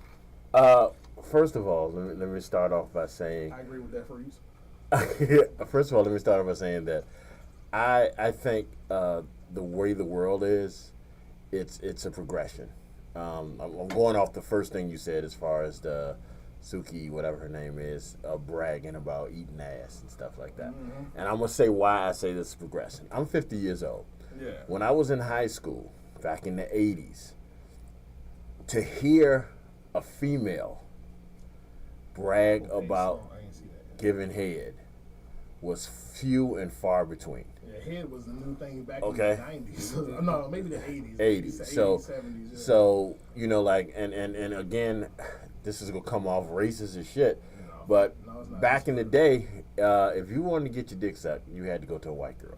First of all, let me start off by saying I agree with that phrase. First of all, let me start off by saying that I think the way the world is, it's a progression. I'm going off the first thing you said as far as the Suki, whatever her name is, bragging about eating ass and stuff like that. Mm-hmm. And I'm going to say why I say this is progression. I'm 50 years old. Yeah. When I was in high school, back in the 80s, to hear a female brag about giving head was few and far between. Yeah, head was the new thing back in the 90s. No, maybe the 80s. 80s. So, 70s, yeah. So, you know, like, and again, this is going to come off racist as shit, but back in the day, if you wanted to get your dick sucked, you had to go to a white girl.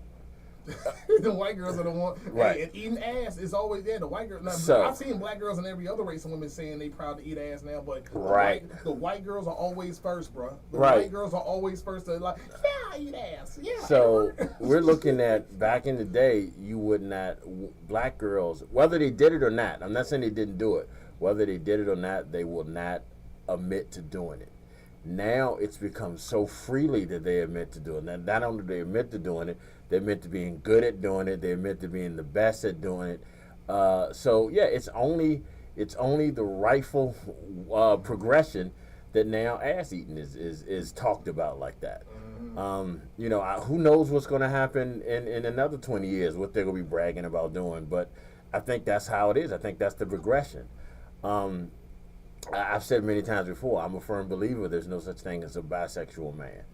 The white girls are the one, right? Hey, and eating ass is always there. The white girls. I've seen black girls and every other race of women saying they proud to eat ass now, but the white girls are always first, bro. The white girls are always first to like, yeah, I eat ass. Yeah. So we're looking at back in the day, you would not black girls, whether they did it or not. I'm not saying they didn't do it. Whether they did it or not, they will not admit to doing it. Now it's become so freely that they admit to doing it. Not only do they admit to doing it, they admit to being good at doing it. They admit to being the best at doing it. So yeah, it's only the rightful progression that now ass eating is talked about like that. Mm-hmm. You know, who knows what's going to happen in another 20 years, what they're going to be bragging about doing. But I think that's how it is. I think that's the progression. I've said many times before, I'm a firm believer there's no such thing as a bisexual man.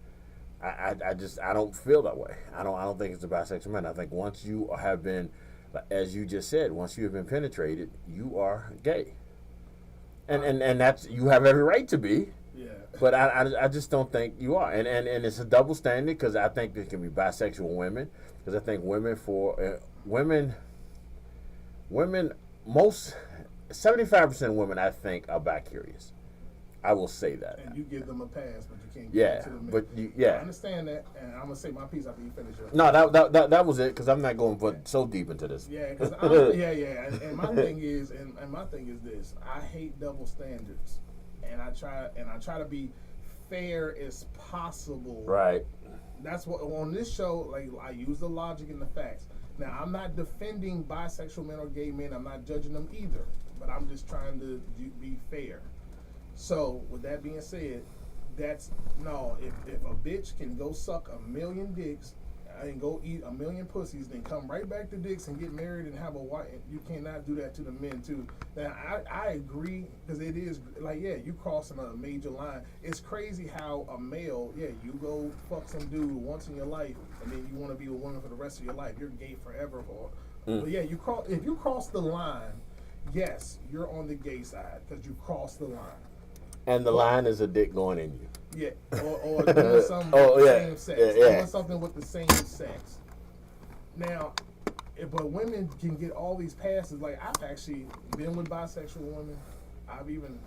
I don't feel that way. I don't think it's a bisexual man. I think once you have been, as you just said, once you have been penetrated, you are gay. And that's, you have every right to be. Yeah. But I just don't think you are. And it's a double standard, because I think there can be bisexual women, because I think women, most 75% of women, I think, are bi-curious. I will say that. And you give them a pass, but you can't give Yeah, it to them. but I understand that, and I'm gonna say my piece after you finish it. No, that was it, because I'm not going so deep into this. Yeah, because and my thing is, and my thing is this: I hate double standards, and I try to be fair as possible. Right. That's what on this show, like, I use the logic and the facts. Now, I'm not defending bisexual men or gay men. I'm not judging them either, but I'm just trying to be fair. So, with that being said, if a bitch can go suck 1,000,000 dicks and go eat 1,000,000 pussies, then come right back to dicks and get married and have a wife, you cannot do that to the men too. Now, I agree, because it is like, yeah, you crossing a major line. It's crazy how a male, you go fuck some dude once in your life, and then you want to be a woman for the rest of your life. You're gay forever. But yeah, if you cross the line, yes, you're on the gay side because you crossed the line. And the line is a dick going in you. Yeah, or doing something with the same sex. Doing something with the same sex. Now, but women can get all these passes. Like, I've actually been with bisexual women. I've even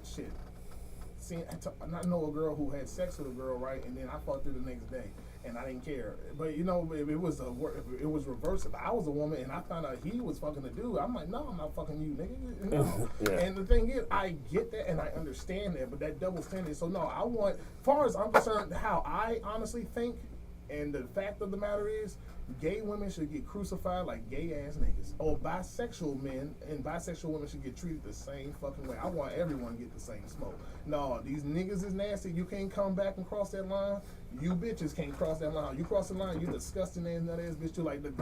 I know a girl who had sex with a girl, right? And then I fucked her the next day, and I didn't care. But you know, if it was reversed, if I was a woman and I found out he was fucking a dude, I'm like, no, I'm not fucking you, nigga. No. Yeah. And the thing is, I get that and I understand that, but that double standard. So no, as far as I'm concerned, how I honestly think, and the fact of the matter is, gay women should get crucified like gay ass niggas. Or bisexual men and bisexual women should get treated the same fucking way. I want everyone to get the same smoke. No, these niggas is nasty. You can't come back and cross that line. You bitches can't cross that line. You cross the line, you disgusting ass nut ass bitch. You like the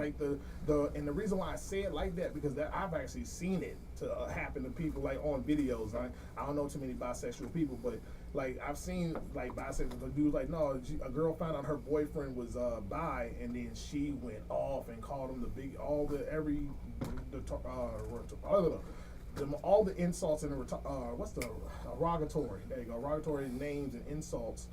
and the reason why I say it like that, because I've actually seen it to happen to people, like on videos. I don't know too many bisexual people, but like I've seen like bisexual dudes like, no, a girl found out her boyfriend was bi, and then she went off and called him all the insults and what's the derogatory? There you go, derogatory names and insults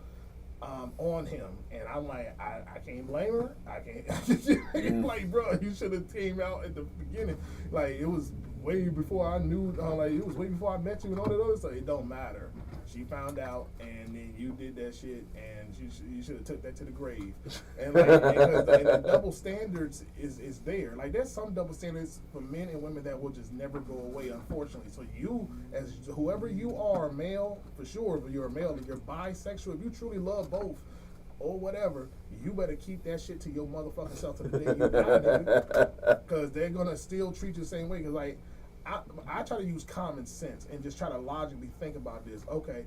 on him, and I'm like, I can't blame her. I can't. Like, bro, you should have came out at the beginning. Like, it was way before I knew. Like, it was way before I met you and all that other stuff. It don't matter. She found out, and then you did that shit, and you should have took that to the grave. And like, because the double standards is there. Like, there's some double standards for men and women that will just never go away, unfortunately. So you, as whoever you are, male for sure, but you're a male, if you're bisexual, if you truly love both or whatever, you better keep that shit to your motherfucking self to the day you die, dude. Because they're gonna still treat you the same way. Because like, I try to use common sense and just try to logically think about this. Okay,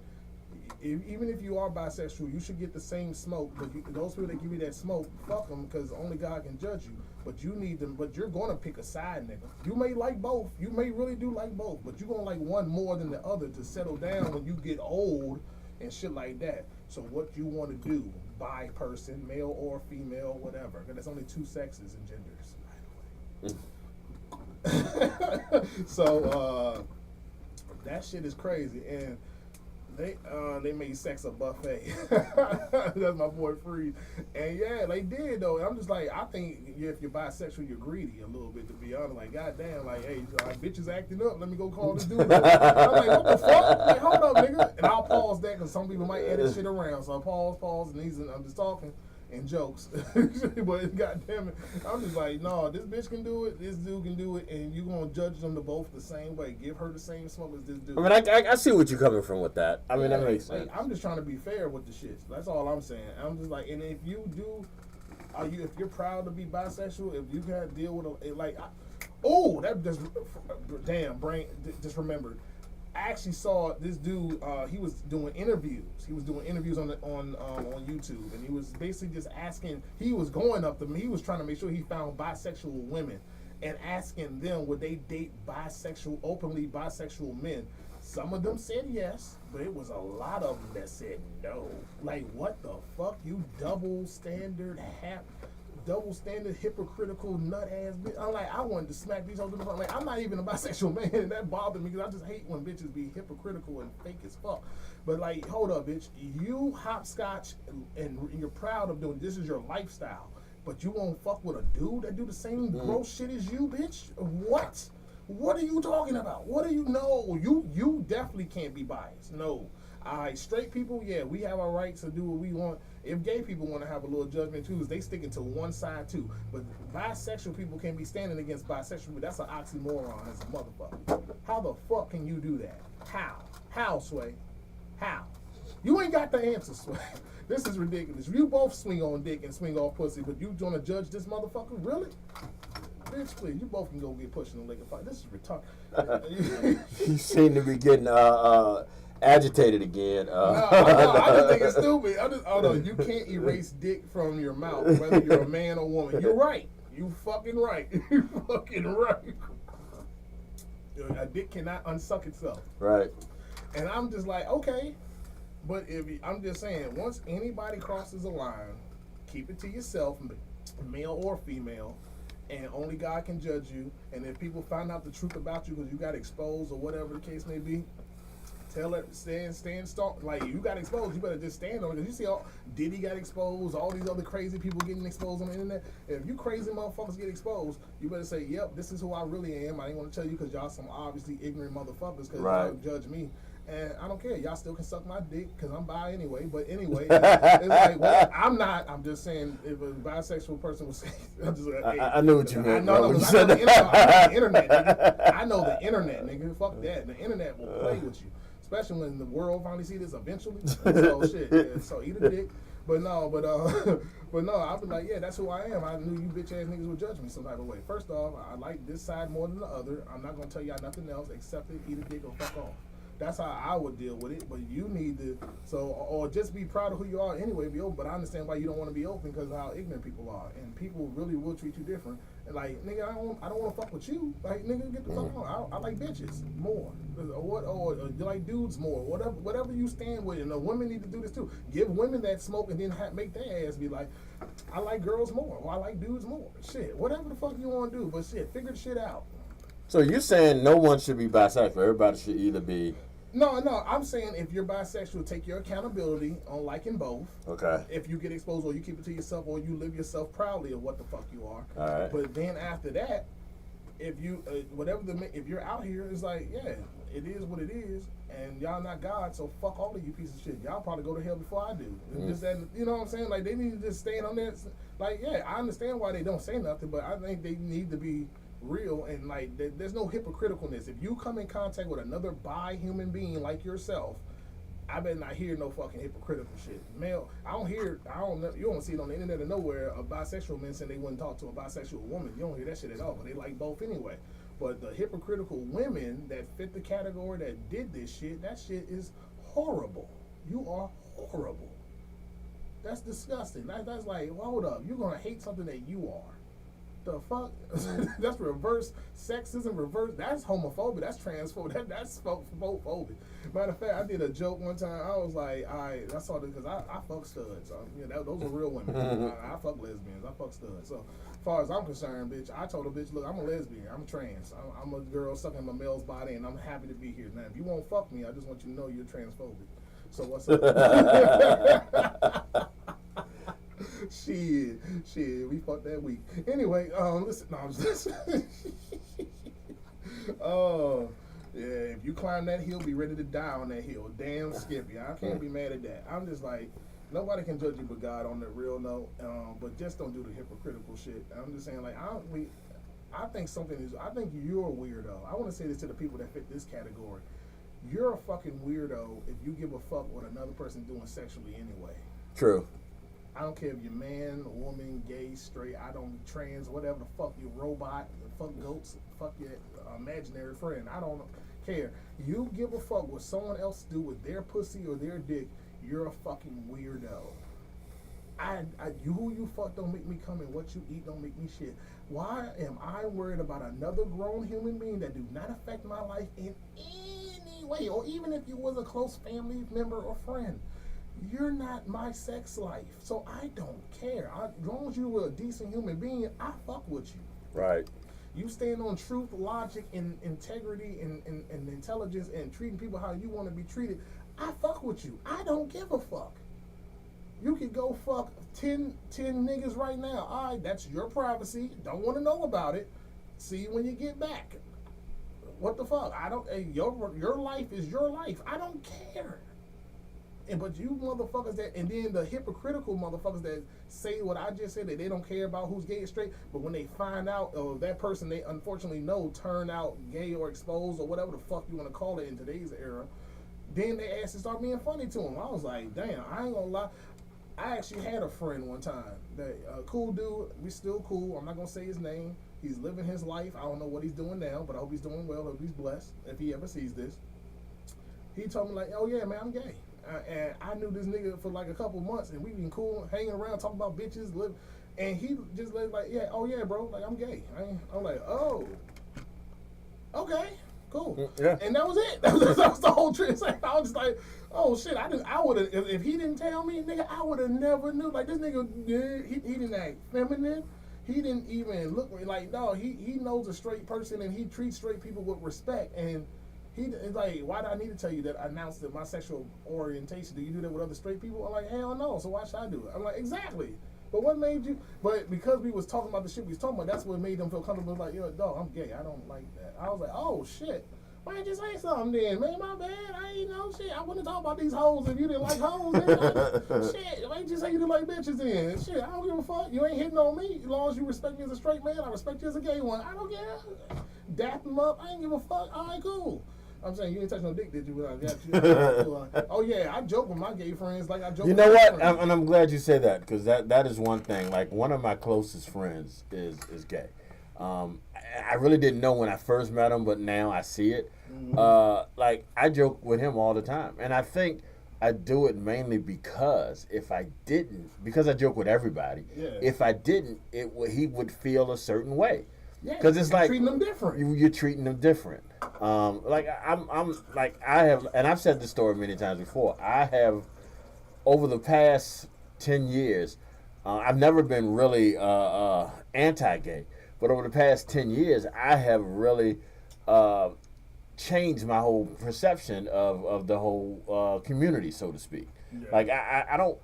even if you are bisexual, you should get the same smoke. But those people that give you that smoke, fuck them, because only God can judge you. But you need them. But you're gonna pick a side, nigga. You may like both. You may really do like both. But you're gonna like one more than the other to settle down when you get old and shit like that. So what you want to do, bi person, male or female, whatever. Because there's only two sexes and genders, by the way. So that shit is crazy, and they made sex a buffet. That's my boy Freeze, and yeah, they did though. And I'm just like, I think if you're bisexual, you're greedy a little bit, to be honest. Like, goddamn, like, hey, bitches acting up. Let me go call this dude. I'm like, what the fuck? Like, hold up, nigga. And I'll pause that because some people might edit shit around. So I pause, and I'm just talking. And jokes, but goddamn it, I'm just like, no, this bitch can do it, this dude can do it, and you gonna judge them to both the same way. Give her the same smoke as this dude. I mean, I see what you're coming from with that. I mean, that makes sense. Like, I'm just trying to be fair with the shit. That's all I'm saying. I'm just like, and if you do, if you're proud to be bisexual, if you gotta deal with that just damn brain, just remembered. actually saw this dude. He was doing interviews. He was doing interviews on YouTube, and he was basically just asking. He was going up to me. He was trying to make sure he found bisexual women, and asking them would they date openly bisexual men. Some of them said yes, but it was a lot of them that said no. Like, what the fuck? You double standard, hypocritical nut ass bitch. I'm like, I wanted to smack these hoes in the front. Like, I'm not even a bisexual man, and that bothered me because I just hate when bitches be hypocritical and fake as fuck. But like, hold up, bitch. You hopscotch and you're proud of doing this is your lifestyle, but you won't fuck with a dude that do the same gross shit as you, bitch. What? What are you talking about? What do you know? You definitely can't be biased. No. Alright, straight people, yeah, we have our rights to do what we want. If gay people want to have a little judgment too, they sticking to one side too. But bisexual people can't be standing against bisexual, but that's an oxymoron as a motherfucker. How the fuck can you do that? How? How, Sway? How? You ain't got the answer, Sway. This is ridiculous. You both swing on dick and swing off pussy, but you gonna judge this motherfucker? Really? Bitch, please, you both can go get pushed in the leg of fire. This is retarded. You seem to be getting agitated again. No, I just think it's stupid. No, you can't erase dick from your mouth, whether you're a man or woman. You're right. You fucking right. You fucking right. A dick cannot unsuck itself. Right. And I'm just like, okay. But I'm just saying, once anybody crosses a line, keep it to yourself, male or female. And only God can judge you. And if people find out the truth about you because you got exposed or whatever the case may be, tell it, stand strong. Like, you got exposed, you better just stand on it. Because you see, Diddy got exposed, all these other crazy people getting exposed on the internet. If you crazy motherfuckers get exposed, you better say, yep, this is who I really am. I ain't want to tell you because y'all some obviously ignorant motherfuckers because y'all judge me. And I don't care. Y'all still can suck my dick because I'm bi anyway. But anyway, it's like, well, I'm not. I'm just saying if a bisexual person was saying, I know what you meant. I know the internet, nigga. I know the internet, nigga. Fuck that. The internet will play with you. Especially when the world finally see this eventually. So shit. Yeah, so eat a dick. But no, I'll be like, yeah, that's who I am. I knew you bitch ass niggas would judge me some type of way. First off, I like this side more than the other. I'm not gonna tell y'all nothing else except to eat a dick or fuck off. That's how I would deal with it, but you need to, or just be proud of who you are anyway, be open, but I understand why you don't want to be open because of how ignorant people are, and people really will treat you different, and like, nigga, I don't want to fuck with you, like, nigga, get the fuck on, I like bitches more, or you like dudes more, whatever you stand with, and the women need to do this too, give women that smoke and then make their ass be like, I like girls more, or I like dudes more, shit, whatever the fuck you want to do, but shit, figure the shit out. So you're saying no one should be bisexual, everybody should either be... No, I'm saying if you're bisexual, take your accountability on liking both. Okay. If you get exposed, or you keep it to yourself, or you live yourself proudly of what the fuck you are. All right. But then after that, if you if you're out here, it's like, yeah, it is what it is, and y'all not God, so fuck all of you pieces of shit. Y'all probably go to hell before I do. Just that, you know what I'm saying? Like, they need to just stand on that. Like, yeah, I understand why they don't say nothing, but I think they need to be real, and like there's no hypocriticalness. If you come in contact with another bi human being like yourself, I better not hear no fucking hypocritical shit. Male, you don't see it on the internet or nowhere a bisexual man saying they wouldn't talk to a bisexual woman. You don't hear that shit at all, but they like both anyway. But the hypocritical women that fit the category that did this shit, that shit is horrible. You are horrible. That's disgusting. That's like, well, hold up, you're gonna hate something that you are. The fuck? That's reverse sexism, that's homophobic, that's transphobic, that's phobic. Matter of fact, I did a joke one time. I was like, I saw this because I fuck studs. Those are real women. I fuck lesbians. I fuck studs. So, as far as I'm concerned, bitch, I told a bitch, look, I'm a lesbian. I'm trans. I'm a girl sucking my male's body, and I'm happy to be here. Now, if you won't fuck me, I just want you to know you're transphobic. So what's up? Shit, we fucked that week. Anyway, listen, no, I'm just oh, yeah, if you climb that hill, be ready to die on that hill. Damn Skippy, I can't be mad at that. I'm just like, nobody can judge you but God on the real note, but just don't do the hypocritical shit. I'm just saying, like, I think you're a weirdo. I want to say this to the people that fit this category. You're a fucking weirdo if you give a fuck what another person doing sexually anyway. True. I don't care if you're man, woman, gay, straight, trans, whatever the fuck, you robot, fuck goats, fuck your imaginary friend. I don't know. care. You give a fuck what someone else do with their pussy or their dick, you're a fucking weirdo. Who you fuck don't make me come, and what you eat don't make me shit. Why am I worried about another grown human being that do not affect my life in any way, or even if you was a close family member or friend? You're not my sex life, so I don't care. As long as you were a decent human being, I fuck with you. Right. You stand on truth, logic, and integrity, and intelligence, and treating people how you want to be treated. I fuck with you. I don't give a fuck. You could go fuck 10 niggas right now. All right, that's your privacy. Don't want to know about it. See you when you get back. What the fuck? I don't. Your life is your life. I don't care. But you motherfuckers that, and then the hypocritical motherfuckers that say what I just said, that they don't care about who's gay or straight, but when they find out, or that person they unfortunately know turn out gay or exposed or whatever the fuck you want to call it in today's era, then they asses start being funny to them. I was like, damn, I ain't gonna lie. I actually had a friend one time, that cool dude, we still cool. I'm not gonna say his name. He's living his life. I don't know what he's doing now, but I hope he's doing well. I hope he's blessed if he ever sees this. He told me like, oh yeah, man, I'm gay. And I knew this nigga for like a couple months, and we been cool, hanging around, talking about bitches, and he just like, yeah, oh yeah, bro, like I'm gay. I'm like, oh, okay, cool. Yeah. And that was it. That was the whole trip. I was just like, oh shit, I would have, if he didn't tell me, nigga, I would have never knew. Like this nigga, he didn't act feminine. He didn't even look like, no, he knows a straight person, and he treats straight people with respect. And it's like, why do I need to tell you that I announced that my sexual orientation? Do you do that with other straight people? I'm like, hell no. So why should I do it? I'm like, exactly. But what made you? But because we was talking about the shit we was talking about, that's what made them feel comfortable. Like, yo, dog, I'm gay. I don't like that. I was like, oh shit. Why didn't you say something then? Man, my bad. I ain't know shit. I wouldn't talk about these hoes if you didn't like hoes. Shit. Why didn't you say you didn't like bitches then? Shit, I don't give a fuck. You ain't hitting on me. As long as you respect me as a straight man, I respect you as a gay one. I don't care. Dap him up. I ain't give a fuck. All right, cool. I'm saying you ain't touch no dick, did you? I got you. Oh yeah, I joke with my gay friends like I joke. You know what? And I'm glad you said that, because that is one thing. Like, one of my closest friends is gay. I really didn't know when I first met him, but now I see it. Mm-hmm. Like, I joke with him all the time, and I think I do it mainly because if I didn't, because I joke with everybody. Yeah. If I didn't, he would feel a certain way. Yeah, because it's like treating them different. You're treating them different. Like I'm like, I have, and I've said this story many times before. I have, over the past 10 years, I've never been really anti-gay, but over the past 10 years, I have really changed my whole perception of the whole community, so to speak. Yeah. Like I don't.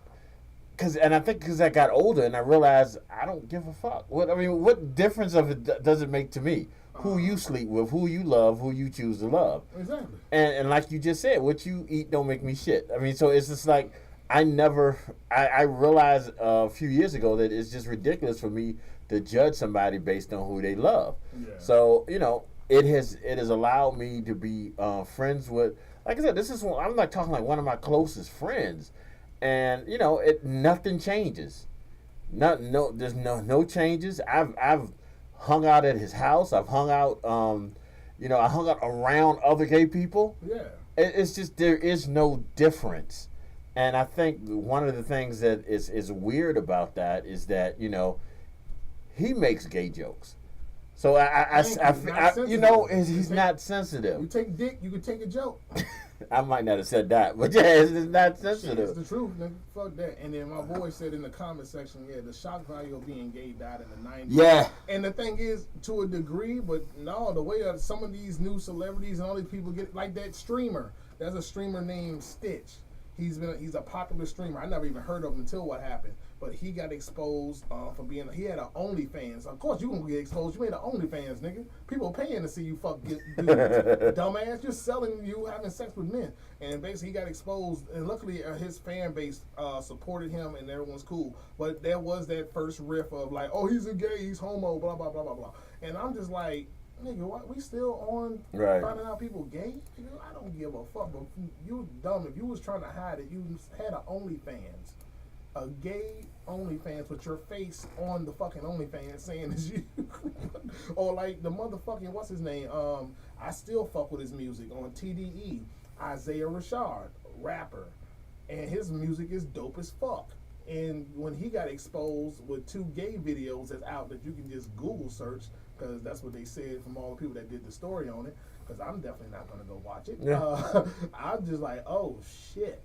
And I think because I got older and I realized I don't give a fuck. What difference does it make to me? Who you sleep with, who you love, who you choose to love. Exactly. And like you just said, what you eat don't make me shit. I mean, so it's just like, I realized a few years ago that it's just ridiculous for me to judge somebody based on who they love. Yeah. So, it has allowed me to be friends with, like I said, I'm not talking like one of my closest friends. And nothing changes. There's no changes. I've hung out at his house. I've hung out, I hung out around other gay people. Yeah. It's just, there is no difference. And I think one of the things that is weird about that is that he makes gay jokes. So he's not sensitive. You take dick, you can take a joke. I might not have said that, but yeah, it's not sensitive. It's the truth, nigga. Fuck that. And then my boy said in the comment section, yeah, the shock value of being gay died in the 90s. Yeah. And the thing is, to a degree, but no, the way that some of these new celebrities and all these people get, like that streamer. There's a streamer named Stitch. He's a popular streamer. I never even heard of him until what happened. But he got exposed for being. He had an OnlyFans. Of course, you gonna get exposed. You made an OnlyFans, nigga. People paying to see you fuck dudes. Dumbass, you're selling you having sex with men. And basically, he got exposed. And luckily, his fan base supported him, and everyone's cool. But there was that first riff of like, oh, he's a gay, he's homo, blah blah blah blah blah. And I'm just like, nigga, what? We still on finding out people gay? I don't give a fuck. But you dumb. If you was trying to hide it, you had an OnlyFans. a gay OnlyFans with your face on the fucking OnlyFans saying it's you. Or like the motherfucking, what's his name? I still fuck with his music on TDE. Isaiah Rashad, rapper. And his music is dope as fuck. And when he got exposed with 2 gay videos that's out that you can just Google search, because that's what they said from all the people that did the story on it, because I'm definitely not going to go watch it. Yeah. I'm just like, oh shit.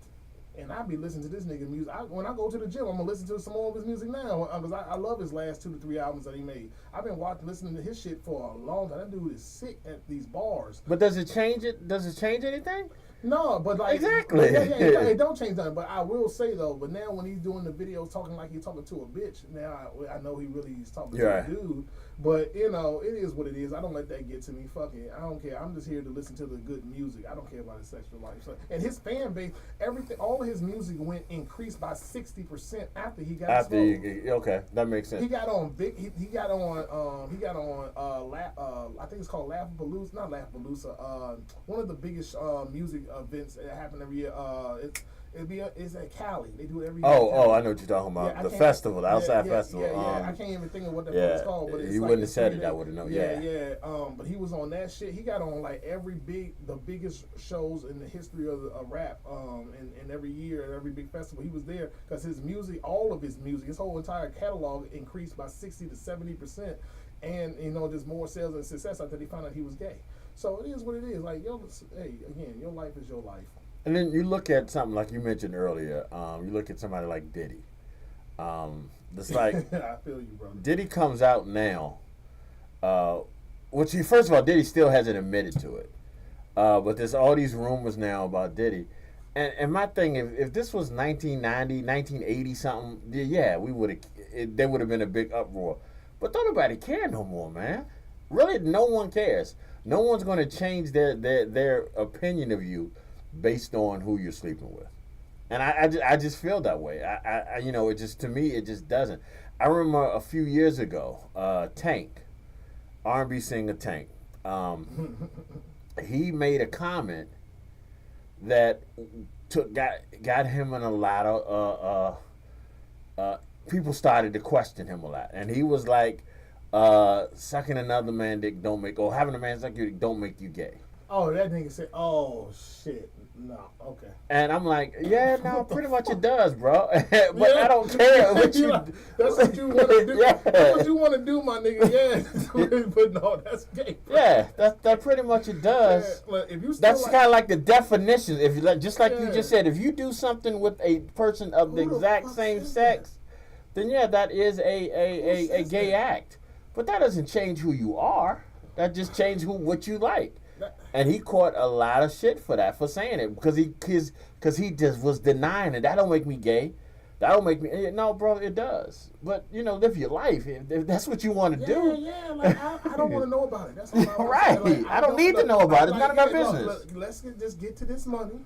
And I be listening to this nigga music. When I go to the gym, I'm going to listen to some more of his music now, because I love his last 2 to 3 albums that he made. I've been listening to his shit for a long time. That dude is sick at these bars. But does it change it? Does it change anything? No, but like exactly, it don't change nothing. But I will say though, but now when he's doing the videos talking like he's talking to a bitch, now I know he really is talking to a dude. But you know, it is what it is. I don't let that get to me. Fuck it, I don't care. I'm just here to listen to the good music. I don't care about his sexual life. So, and his fan base, everything, all of his music increased by 60% after he got okay, that makes sense. He got on He got on I think it's called Laughapalooza, not Laughapalooza. One of the biggest music events that happen every year. It's at Cali. They do it every year. Oh, I know what you're talking about. Yeah, the festival, the outside festival. Yeah, I can't even think of what the fuck it's called. But it's you like wouldn't have said it, I would have known. Yeah. But he was on that shit. He got on like the biggest shows in the history of rap. And every year at every big festival, he was there because his music, all of his music, his whole entire catalog increased by 60 to 70%. And you know, just more sales and success after he found out he was gay. So it is what it is. Like, hey, again, your life is your life. And then you look at something like you mentioned earlier. You look at somebody like Diddy. It's like I feel you, brother. Diddy comes out now, which first of all, Diddy still hasn't admitted to it. But there's all these rumors now about Diddy. And my thing, if this was 1990, 1980 something, yeah, there would have been a big uproar. But don't nobody care no more, man. Really, no one cares. No one's going to change their opinion of you based on who you're sleeping with. And I just feel that way. I you know, it just, to me, it just doesn't. I remember a few years ago, Tank, R&B singer Tank, he made a comment that got him in a lot of people started to question him a lot, and he was like, sucking another man dick having a man suck your dick don't make you gay. Oh, that nigga said, oh shit, no, okay. And I'm like, yeah, no, pretty much it does, bro. But I don't care what you. That's what you want to do. Yeah. That's what you want to do, my nigga. Yeah, but no, that's gay. Bro. Yeah, that pretty much it does. Yeah, if you that's kind of like the definition. If you just like you just said, if you do something with a person of the exact same sex, then yeah, that is a gay act. But that doesn't change who you are. That just changes what you like. And he caught a lot of shit for saying it because he just was denying it. That don't make me gay. That don't make me. No, bro, it does. But you know, live your life if that's what you want to do. Yeah. Like I don't want to know about it. That's all I right. Like, I don't need to know about it. It's none of my business. Let's just get to this money.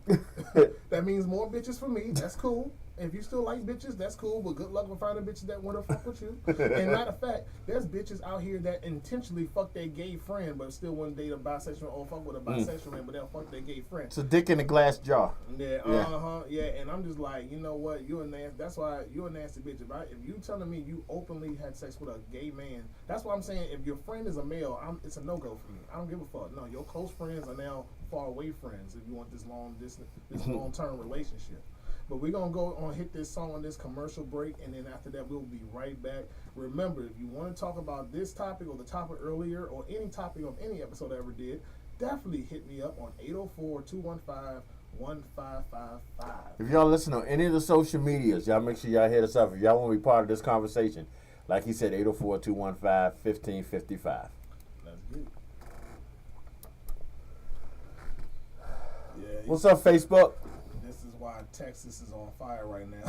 That means more bitches for me. That's cool. If you still like bitches, that's cool, but good luck with finding bitches that want to fuck with you. And matter of fact, there's bitches out here that intentionally fuck their gay friend, but still want to date a bisexual or fuck with a bisexual man, but they'll fuck their gay friend. It's a dick in a glass jar. Yeah, and I'm just like, you know what? You're a nasty. That's why you're a nasty bitch. If you telling me you openly had sex with a gay man, that's why I'm saying if your friend is a male, it's a no go for me. I don't give a fuck. No, your close friends are now far away friends. If you want this long term relationship. But we're going to go on hit this song on this commercial break, and then after that, we'll be right back. Remember, if you want to talk about this topic or the topic earlier or any topic of any episode I ever did, definitely hit me up on 804-215-1555. If y'all listen on any of the social medias, y'all make sure y'all hit us up. If y'all want to be part of this conversation, like he said, 804-215-1555. That's good. Yeah. What's up, Facebook? Why Texas is on fire right now.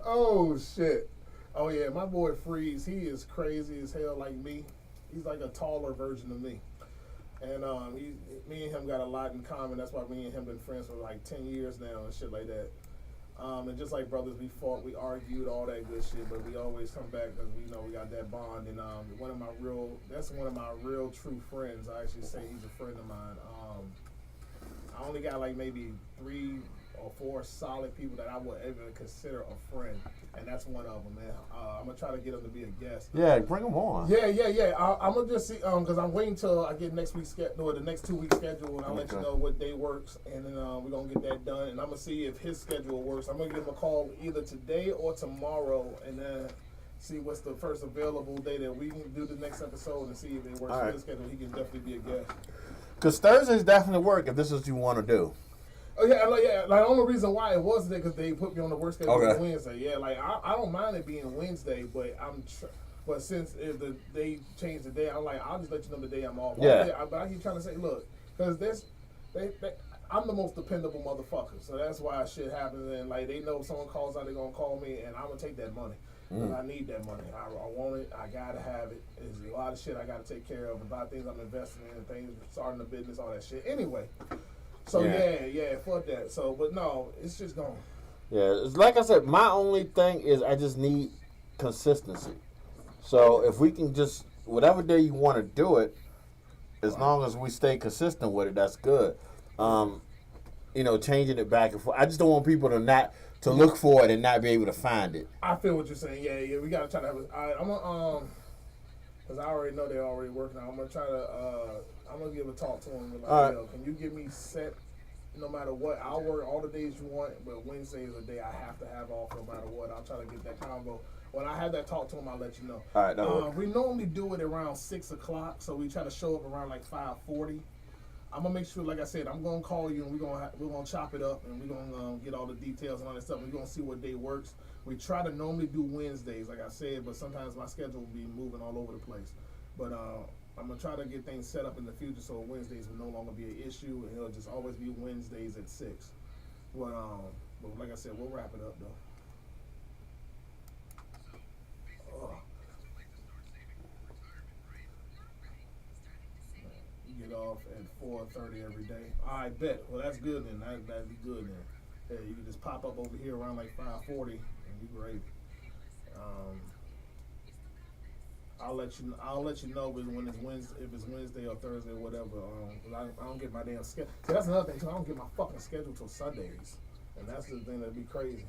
Oh shit. Oh yeah, my boy Freeze, he is crazy as hell like me. He's like a taller version of me. And me and him got a lot in common. That's why me and him been friends for like 10 years now and shit like that. And just like brothers, we fought, we argued, all that good shit, but we always come back because we know we got that bond. And that's one of my real true friends. I actually say he's a friend of mine. I only got like maybe 3 or 4 solid people that I would ever consider a friend, and that's one of them, man. I'm gonna try to get him to be a guest. Yeah, bring him on. Yeah. I'm gonna just see, because I'm waiting till I get next week's schedule, or the next 2 week schedule, and I'll let you know what day works, and then we're gonna get that done. And I'm gonna see if his schedule works. I'm gonna give him a call either today or tomorrow, and then see what's the first available day that we can do the next episode, and see if it works for his schedule. He can definitely be a guest. Because Thursdays definitely work if this is what you want to do. Oh yeah. Like, the only reason why it wasn't because they put me on the work schedule on Wednesday. Yeah, like I don't mind it being Wednesday, but but since if they changed the day, I'm like, I'll just let you know the day I'm off. Yeah. But I keep trying to say, look, because I'm the most dependable motherfucker, so that's why shit happens. And like they know if someone calls out, they're gonna call me, and I'm gonna take that money. Because I need that money. I want it. I gotta have it. There's a lot of shit I gotta take care of. A lot of things I'm investing in, things starting a business, all that shit. Anyway. So yeah, fuck that. So, but no, it's just gone. Yeah, it's like I said, my only thing is I just need consistency. So if we can just, whatever day you want to do it, as long as we stay consistent with it, that's good. Changing it back and forth. I just don't want people to look for it and not be able to find it. I feel what you're saying. Yeah, we gotta try to have it. I'm gonna because I already know they're already working on. I'm gonna try to. I'm gonna give a talk to him. Like, yo, can you give me set? No matter what, I'll work all the days you want, but Wednesday is a day I have to have off no matter what. I'll try to get that combo. When I have that talk to him, I'll let you know. All right, we normally do it around 6 o'clock, so we try to show up around like 5:40. I'm gonna make sure, like I said, I'm gonna call you and we're gonna chop it up and we're gonna get all the details and all that stuff. We're gonna see what day works. We try to normally do Wednesdays, like I said, but sometimes my schedule will be moving all over the place. But I'm gonna try to get things set up in the future so Wednesdays will no longer be an issue, and it'll just always be Wednesdays at 6. But like I said, we'll wrap it up though. You get off at 4:30 every day. I bet. Well, that's good then. That'd be good then. Yeah, you can just pop up over here around like 5:40, and you great. I'll let you know when it's Wednesday, if it's Wednesday or Thursday or whatever. I don't get my damn schedule. See, that's another thing too. I don't get my fucking schedule till Sundays, and that's the thing that'd be crazy.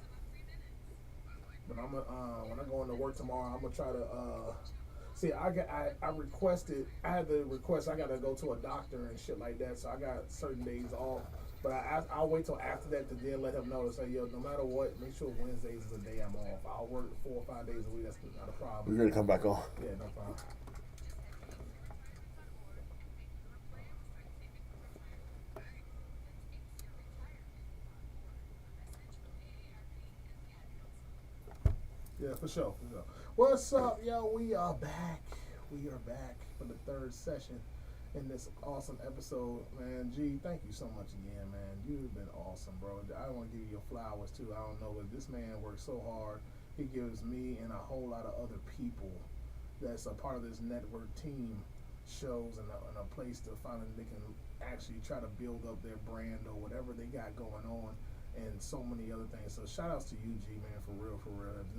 But I'm when I go into work tomorrow, I'm gonna try to. See, I requested. I had the request. I gotta go to a doctor and shit like that, so I got certain days off. But I'll wait till after that to then let him know to say, yo, no matter what, make sure Wednesdays is the day I'm off. I'll work 4 or 5 days a week. That's not a problem. We're gonna come back on. Yeah, no problem. Yeah, for sure. What's up, yo? We are back. We are back for the 3rd session in this awesome episode, man. G, thank you so much again, man. You've been awesome, bro. I want to give you your flowers too. I don't know, but this man works so hard. He gives me and a whole lot of other people that's a part of this network team shows and a place to finally they can actually try to build up their brand or whatever they got going on. And so many other things. So shout outs to you, G, man, for real.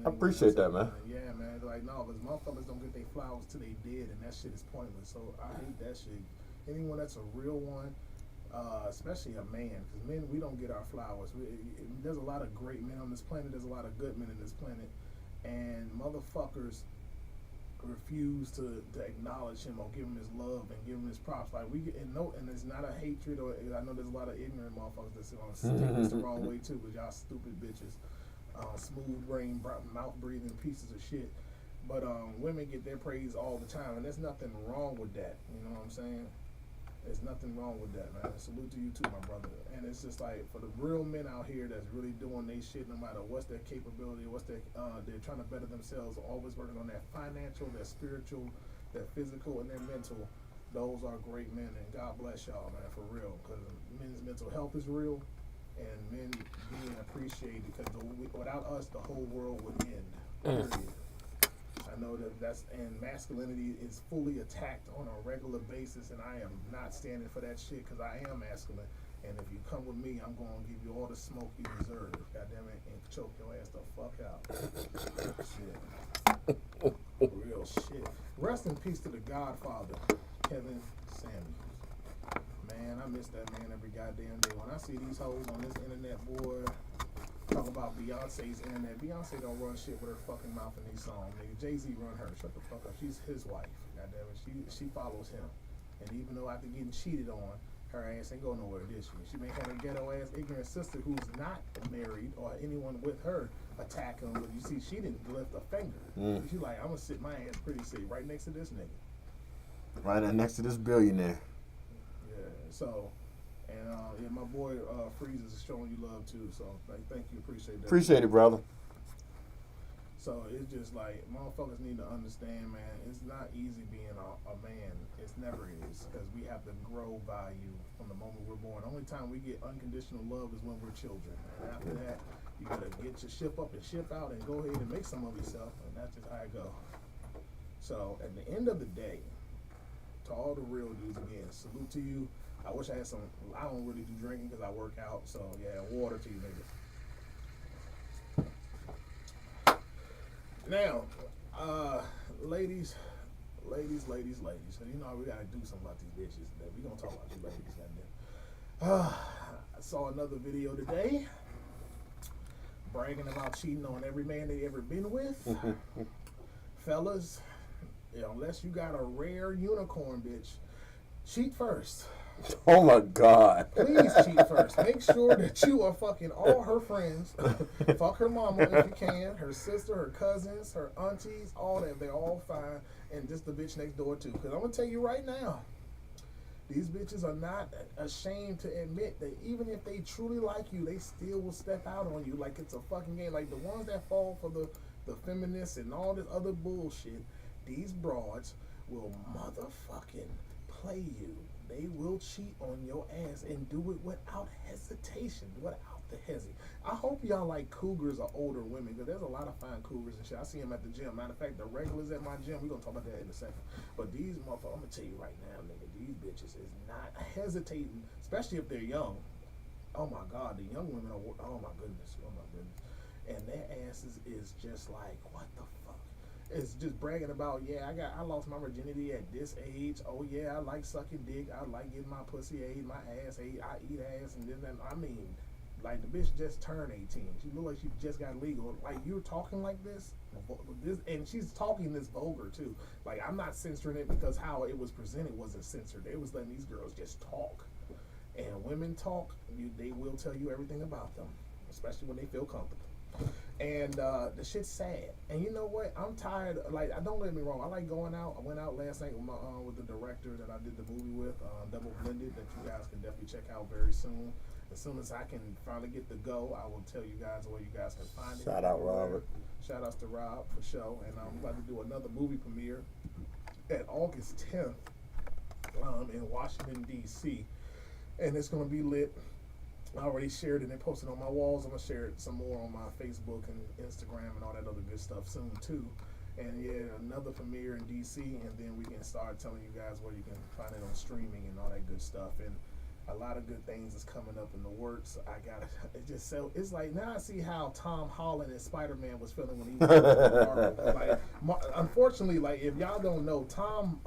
I appreciate that, man. Yeah, man. Like, no, because motherfuckers don't get their flowers till they dead, and that shit is pointless. So I hate that shit. Anyone that's a real one, especially a man, because men, we don't get our flowers. There's a lot of great men on this planet. There's a lot of good men in this planet. And motherfuckers refuse to acknowledge him or give him his love and give him his props. Like and it's not a hatred, or I know there's a lot of ignorant motherfuckers that's gonna take this the wrong way too, because y'all stupid bitches, smooth brain, mouth breathing pieces of shit. But women get their praise all the time, and there's nothing wrong with that. You know what I'm saying? There's nothing wrong with that, man. Salute to you too, my brother. And it's just like, for the real men out here that's really doing their shit, no matter what's their capability, what's their, they're trying to better themselves, always working on their financial, their spiritual, their physical, and their mental. Those are great men, and God bless y'all, man, for real. Because men's mental health is real, and men being appreciated, because without us, the whole world would end. Period. I know and masculinity is fully attacked on a regular basis, and I am not standing for that shit, because I am masculine. And if you come with me, I'm going to give you all the smoke you deserve, goddammit, and choke your ass the fuck out. Shit. Real shit. Rest in peace to the Godfather, Kevin Samuels. Man, Man, I miss that man every goddamn day. When I see these hoes on this internet, boy, talking about Beyonce's internet. Beyonce don't run shit with her fucking mouth in these songs. Nigga, Jay-Z run her. Shut the fuck up. She's his wife. Goddamn it. She follows him. And even though after getting cheated on, her ass ain't going nowhere this year. She may have a ghetto ass ignorant sister who's not married or anyone with her attack him, but you see, she didn't lift a finger. She like, I'm gonna sit my ass pretty safe right next to this nigga. Right next to this billionaire. Yeah. So, and yeah, my boy Freeze is showing you love too. So, like, thank you, appreciate that. Appreciate it, brother. So it's just like motherfuckers need to understand, man. It's not easy being a man. It's never is, because we have to grow value from the moment we're born. The only time we get unconditional love is when we're children. And after that, you gotta get your ship up and ship out and go ahead and make some of yourself. And that's just how it go. So at the end of the day, to all the real dudes again, salute to you. I wish I had some. I don't really do drinking because I work out. So yeah, water to you, nigga. Now, ladies, so you know we gotta do something about these bitches today. We gonna talk about you ladies, goddamn. I saw another video today bragging about cheating on every man they ever been with. Fellas, unless you got a rare unicorn, bitch, cheat first. Oh my God. Please cheat first. Make sure that you are fucking all her friends. Fuck her mama if you can, her sister, her cousins, her aunties, all that. They're all fine. And just the bitch next door too. Because I'm going to tell you right now, these bitches are not ashamed to admit that even if they truly like you, they still will step out on you like it's a fucking game. Like the ones that fall for the feminists and all this other bullshit, these broads will motherfucking play you. They will cheat on your ass and do it without hesitation, without the hesitation. I hope y'all like cougars or older women, because there's a lot of fine cougars and shit. I see them at the gym. Matter of fact, the regulars at my gym, we're going to talk about that in a second. But these motherfuckers, I'm going to tell you right now, nigga, these bitches is not hesitating, especially if they're young. Oh my God, the young women are, oh my goodness. And their asses is just like, what the fuck? It's just bragging about, yeah, I lost my virginity at this age. Oh yeah, I like sucking dick. I like getting my pussy ate, my ass ate. I eat ass and this and I mean, like the bitch just turned 18. She look like she just got legal. Like you're talking like this, and she's talking this vulgar too. Like I'm not censoring it because how it was presented wasn't censored. It was letting these girls just talk. And women talk, they will tell you everything about them, especially when they feel comfortable. And the shit's sad. And you know what? I'm tired. Like, don't get me wrong. I like going out. I went out last night with my with the director that I did the movie with, Double Blended, that you guys can definitely check out very soon. As soon as I can finally get the go, I will tell you guys where you guys can find it. Shout out Robert. Shout outs to Rob for sure. And I'm about to do another movie premiere at August 10th in Washington, D.C. And it's going to be lit. I already shared it and posted on my walls. I'm going to share it some more on my Facebook and Instagram and all that other good stuff soon too. And yeah, another premiere in DC, and then we can start telling you guys where you can find it on streaming and all that good stuff. And a lot of good things is coming up in the works. I got it. Just so it's like now I see how Tom Holland and Spider-Man was feeling when he was Marvel. Like, unfortunately, like if y'all don't know, Tom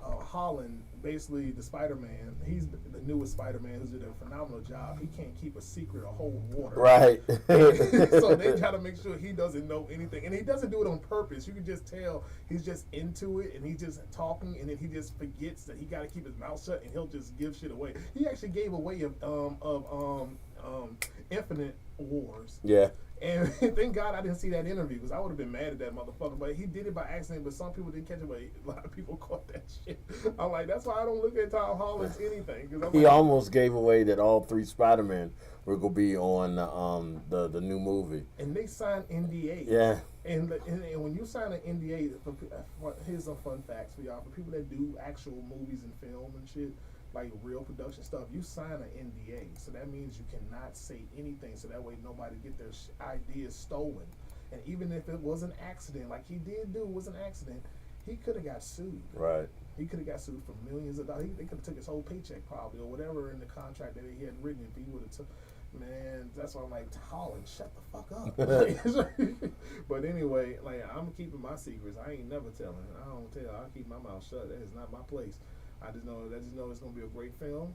Holland, basically the Spider-Man, he's the newest Spider-Man who's did a phenomenal job. He can't keep a secret or hold water. Right. So they try to make sure he doesn't know anything. And he doesn't do it on purpose. You can just tell he's just into it and he's just talking and then he just forgets that he got to keep his mouth shut and he'll just give shit away. He actually gave away of Infinite Wars. Yeah. And thank God I didn't see that interview because I would have been mad at that motherfucker. But he did it by accident, but some people didn't catch it. But a lot of people caught that shit. I'm like, that's why I don't look at Tom Holland's anything. He almost gave away that all three Spider-Men were going to be on the new movie. And they signed NDA. Yeah. And when you sign an NDA, here's some fun facts for y'all. For people that do actual movies and film and shit, like real production stuff, you sign an NDA. So that means you cannot say anything. So that way nobody get their ideas stolen. And even if it was an accident, like he did do, was an accident, he could have got sued. Right. He could have got sued for millions of dollars. They could have took his whole paycheck probably, or whatever in the contract that he had written. If he would have took, man, that's why I'm like, Holland, shut the fuck up. But anyway, like I'm keeping my secrets. I ain't never telling. I don't tell. I keep my mouth shut. That is not my place. I just know it's gonna be a great film.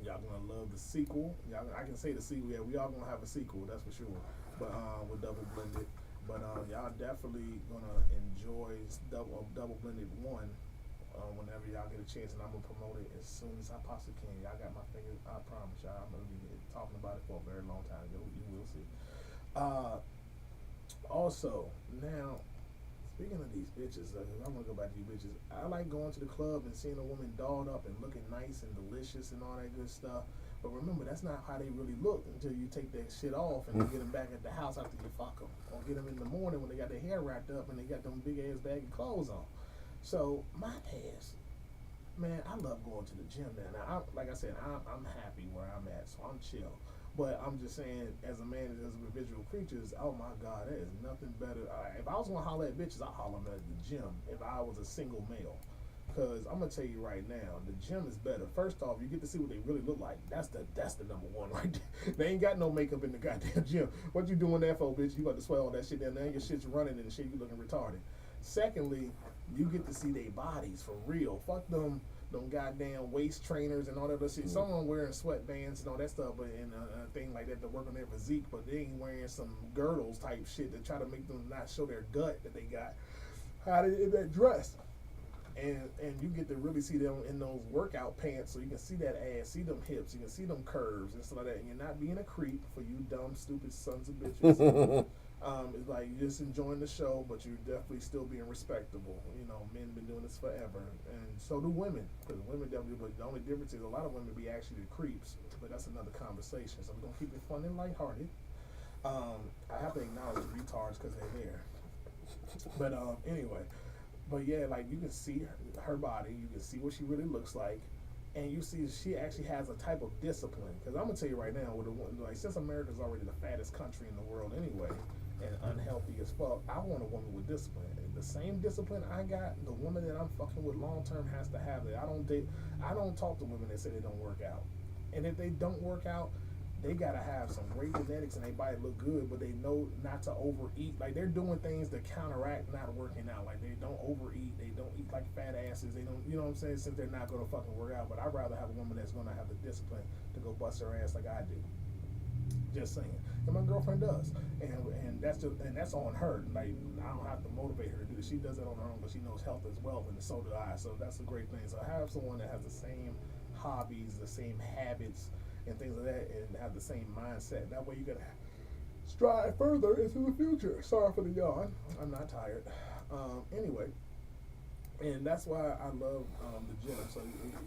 Y'all gonna love the sequel. Y'all, I can say the sequel. Yeah, we all gonna have a sequel. That's for sure. But with Double Blended. But y'all definitely gonna enjoy Double Blended 1 whenever y'all get a chance, and I'm gonna promote it as soon as I possibly can. Y'all got my fingers. I promise y'all, I'm gonna be talking about it for a very long time. You will see. Also, now speaking of these bitches, I'm gonna go back to you bitches. I like going to the club and seeing a woman dolled up and looking nice and delicious and all that good stuff. But remember, that's not how they really look until you take that shit off and you get them back at the house after you fuck them, or get them in the morning when they got their hair wrapped up and they got them big ass baggy clothes on. So my ass, man, I love going to the gym now. Now, like I said, I'm happy where I'm at, so I'm chill. But I'm just saying, as a man, as individual creatures, oh my God, there is nothing better. If I was gonna holler at bitches, I'd holler at the gym. If I was a single male, because I'm gonna tell you right now, the gym is better. First off, you get to see what they really look like. That's the number one right there. They ain't got no makeup in the goddamn gym. What you doing there for, bitch? You got to sweat all that shit down there. Your shit's running and shit. You looking retarded. Secondly, you get to see their bodies for real. Fuck them goddamn waist trainers and all that other shit. Someone wearing sweatbands and all that stuff, but and a thing like that to work on their physique, but they ain't wearing some girdles type shit to try to make them not show their gut that they got. How they in that dress. And you get to really see them in those workout pants, so you can see that ass, see them hips, you can see them curves and stuff like that. And you're not being a creep for you dumb, stupid sons of bitches. It's like you're just enjoying the show, but you're definitely still being respectable. You know, men been doing this forever, and so do women. Because women definitely, but the only difference is a lot of women be actually the creeps. But that's another conversation. So we're gonna keep it fun and lighthearted. I have to acknowledge the retards because they're there. But anyway. But yeah, like you can see her body, you can see what she really looks like, and you see she actually has a type of discipline. Because I'm gonna tell you right now, like since America's already the fattest country in the world anyway, and unhealthy as fuck, I want a woman with discipline. The same discipline I got, the woman that I'm fucking with long term has to have it. I don't talk to women that say they don't work out, and if they don't work out, they gotta have some great genetics and they body look good, but they know not to overeat. Like they're doing things to counteract not working out. Like they don't overeat, they don't eat like fat asses, they don't, you know what I'm saying, since they're not gonna fucking work out. But I'd rather have a woman that's gonna have the discipline to go bust her ass like I do. Just saying. And my girlfriend does. And that's on her. Like I don't have to motivate her to do it. She does it on her own, but she knows health as well, and so do I. So that's a great thing. So I have someone that has the same hobbies, the same habits and things like that, and have the same mindset. That way you gotta strive further into the future. Sorry for the yawn. I'm not tired. Anyway, and that's why I love the gym. So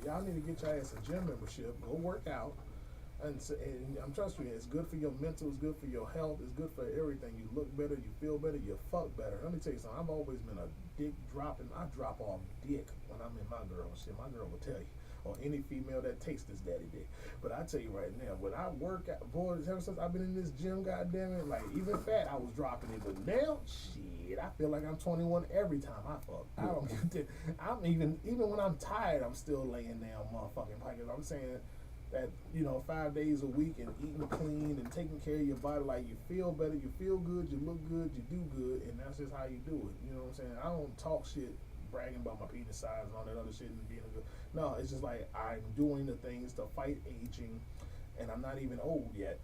y'all need to get your ass a gym membership. Go work out. And I'm trusting you, it's good for your mental, it's good for your health, it's good for everything. You look better, you feel better, you fuck better. Let me tell you something. I've always been a dick dropping. I drop off dick when I'm in my girl. Shit, my girl will tell you. Or any female that takes this daddy dick. But I tell you right now, when I work out, boy, ever since I've been in this gym, goddamn it, like even fat, I was dropping it. But now, shit, I feel like I'm 21 every time I fuck. I don't get I'm even when I'm tired, I'm still laying down motherfucking pockets. I'm saying that, you know, 5 days a week and eating clean and taking care of your body, like you feel better, you feel good, you look good, you do good, and that's just how you do it. You know what I'm saying? I don't talk shit bragging about my penis size and all that other shit and being a good. No, it's just like I'm doing the things to fight aging, and I'm not even old yet.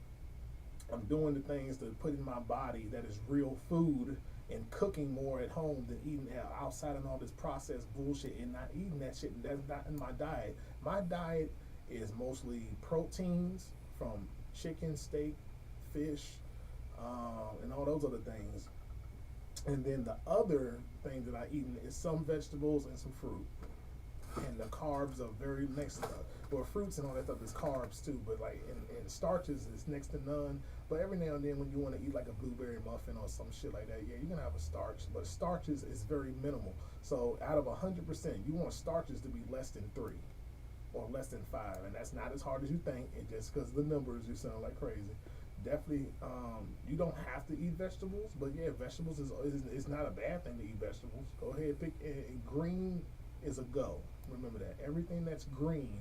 I'm doing the things to put in my body that is real food and cooking more at home than eating outside and all this processed bullshit and not eating that shit. That's not in my diet. My diet is mostly proteins from chicken, steak, fish, and all those other things. And then the other thing that I eat is some vegetables and some fruit. And the carbs are very next to fruits and all that stuff is carbs too, but like and starches is next to none. But every now and then when you want to eat like a blueberry muffin or some shit like that, yeah, you're gonna have a starch. But starches is very minimal. So out of 100%, you want starches to be less than 3 or less than 5, and that's not as hard as you think. And just because the numbers, you sound like crazy. Definitely, you don't have to eat vegetables, but yeah, vegetables is not a bad thing to eat vegetables. Go ahead, pick green is a go. Remember that everything that's green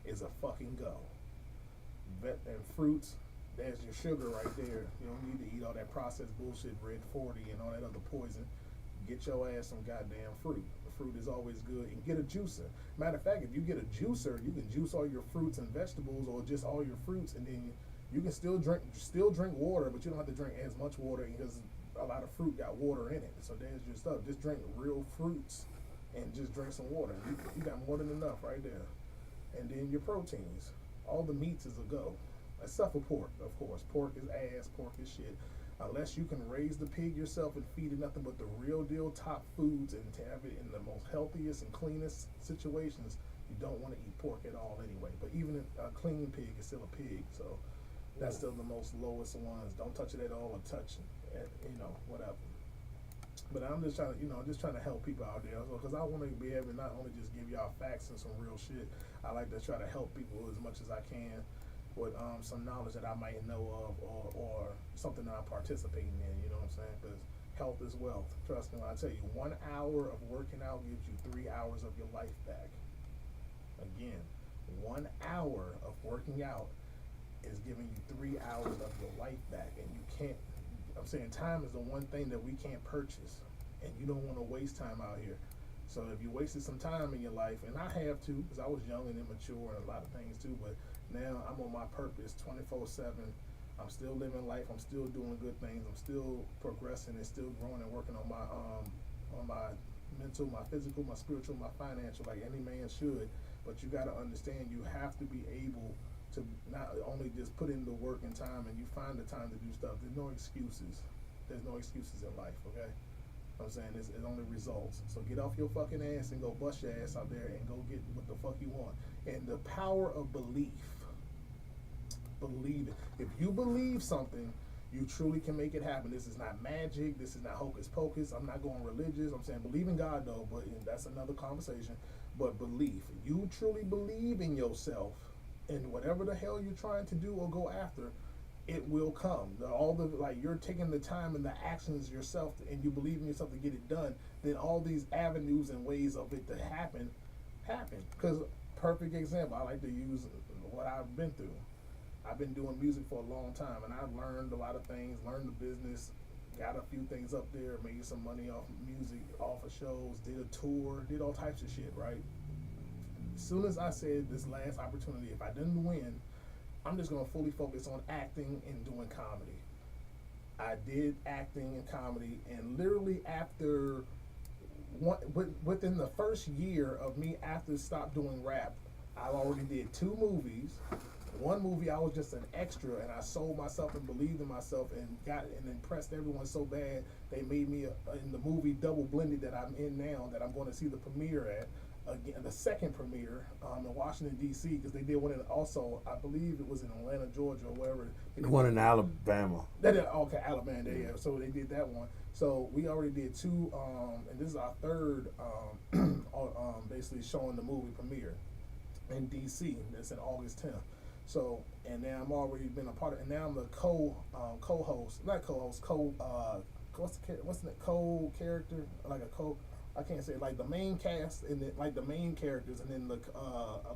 is a fucking go. And fruits, there's your sugar right there. You don't need to eat all that processed bullshit, red 40 and all that other poison. Get your ass some goddamn fruit. fruit is always good. And get a juicer. Matter of fact, if you get a juicer, you can juice all your fruits and vegetables, or just all your fruits, and then you can still drink water, but you don't have to drink as much water because a lot of fruit got water in it. So there's your stuff. Just drink real fruits and just drink some water. You got more than enough right there. And then your proteins. All the meats is a go. Except for pork, of course. Pork is ass, pork is shit. Unless you can raise the pig yourself and feed it nothing but the real deal top foods and to have it in the most healthiest and cleanest situations, you don't want to eat pork at all anyway. But even a clean pig is still a pig, so that's still the most lowest ones. Don't touch it at all, or touch it, whatever. But I'm just trying to, help people out there, because I want to be able to not only just give y'all facts and some real shit. I like to try to help people as much as I can with some knowledge that I might know of, or something that I'm participating in. You know what I'm saying? Because health is wealth. Trust me when I tell you, 1 hour of working out gives you 3 hours of your life back. Again, 1 hour of working out is giving you 3 hours of your life back, and you can't. I'm saying time is the one thing that we can't purchase, and you don't want to waste time out here. So if you wasted some time in your life, and I have too, because I was young and immature and a lot of things too, but now I'm on my purpose 24/7. I'm still living life. I'm still doing good things. I'm still progressing and still growing and working on my mental, my physical, my spiritual, my financial, like any man should. But you got to understand, you have to be able to not only just put in the work and time, and you find the time to do stuff. There's no excuses. There's no excuses in life, okay? I'm saying it only results. So get off your fucking ass and go bust your ass out there and go get what the fuck you want. And the power of belief. Believe it. If you believe something, you truly can make it happen. This is not magic. This is not hocus pocus. I'm not going religious. I'm saying believe in God though, but that's another conversation. But belief. You truly believe in yourself, and whatever the hell you're trying to do or go after, it will come. You're taking the time and the actions yourself, and you believe in yourself to get it done, then all these avenues and ways of it to happen. Because, perfect example, I like to use what I've been through. I've been doing music for a long time, and I've learned a lot of things, learned the business, got a few things up there, made some money off music, off of shows, did a tour, did all types of shit, right? As soon as I said this last opportunity, if I didn't win, I'm just going to fully focus on acting and doing comedy. I did acting and comedy, and literally within the first year of me after stopped doing rap, I already did 2 movies. One movie I was just an extra, and I sold myself and believed in myself and impressed everyone so bad they made me in the movie Double Blended that I'm in now, that I'm going to see the premiere at. Again, the second premiere in Washington D.C. because they did one in also, I believe it was in Atlanta, Georgia, or wherever. The one in Alabama. Okay, Alabama. Yeah. So they did that one. So we already did 2, and this is our third, basically showing the movie premiere in D.C. That's in August 10th. So, and now I'm already been a part of, and now I'm the co-character, like a co. I can't say like the main cast and like the main characters, and then a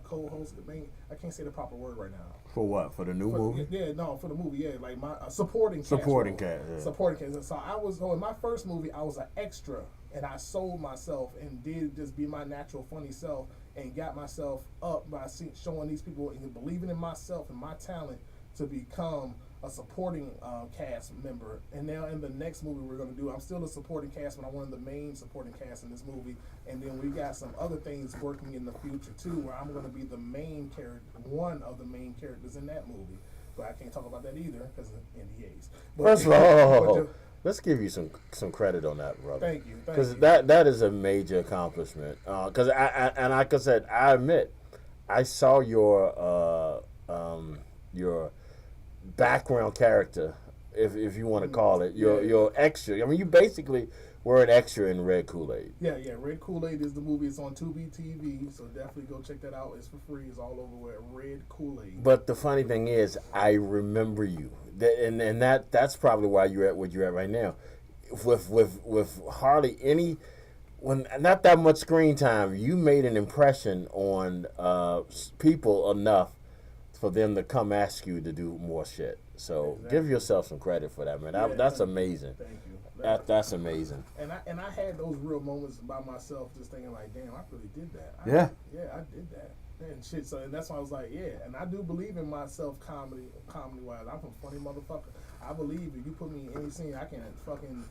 co-host. The main, I can't say the proper word right now. For what? For the new movie? Yeah, no, for the movie. Yeah, like my supporting cast. Supporting cast. Yeah. Supporting cast. So in my first movie, I was an extra, and I sold myself and did just be my natural funny self, and got myself up by showing these people and believing in myself and my talent to become a supporting cast member. And now in the next movie we're going to do, I'm still a supporting cast, but I'm one of the main supporting cast in this movie. And then we got some other things working in the future too, where I'm going to be the main character, one of the main characters in that movie. But I can't talk about that either because of NDAs. First of all, let's give you some credit on that, brother. Thank you. Because that is a major accomplishment. Because and like I said, I admit, I saw your background character, if you want to call it, your extra. I mean, you basically were an extra in Red Kool-Aid. Yeah. Red Kool-Aid is the movie. It's on Tubi TV, so definitely go check that out. It's for free. It's all over where Red Kool-Aid. But the funny thing is, I remember you, and that's probably why you're at what you're at right now, with hardly any. When not that much screen time, you made an impression on people enough for them to come ask you to do more shit. So Exactly. give yourself some credit for that, man. Yeah, That's amazing. Thank you. That's amazing. And I had those real moments by myself, just thinking like, damn, I really did that. I did that. And shit. So and that's why I was like, yeah. And I do believe in myself, comedy wise. I'm a funny motherfucker. I believe if you put me in any scene, I can fucking.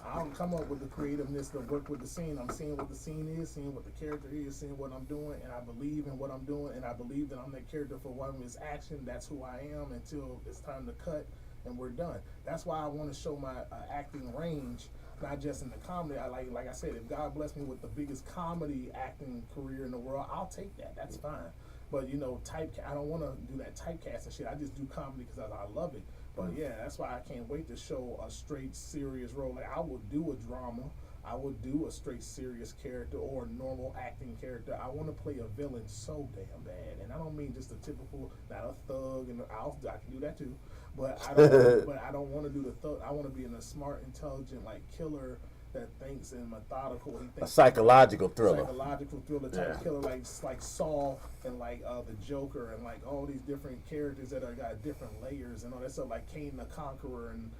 I'll come up with the creativeness to work with the scene. I'm seeing what the scene is, seeing what the character is, seeing what I'm doing, and I believe in what I'm doing, and I believe that I'm that character for one of his action. That's who I am until it's time to cut and we're done. That's why I want to show my acting range, not just in the comedy. I like I said, if God bless me with the biggest comedy acting career in the world, I'll take that. That's fine. But you know, I don't want to do that typecasting shit. I just do comedy because I love it. But yeah, that's why I can't wait to show a straight serious role. Like I would do a drama, I would do a straight serious character or a normal acting character. I want to play a villain so damn bad, and I don't mean just a typical, not a thug. And I can do that too, but I don't want to do the thug. I want to be in a smart, intelligent, like killer that thinks and methodical. He thinks a psychological thriller. Psychological thriller type killer, like Saw and like the Joker and like all these different characters that are got different layers and all that stuff, like Kane the Conqueror and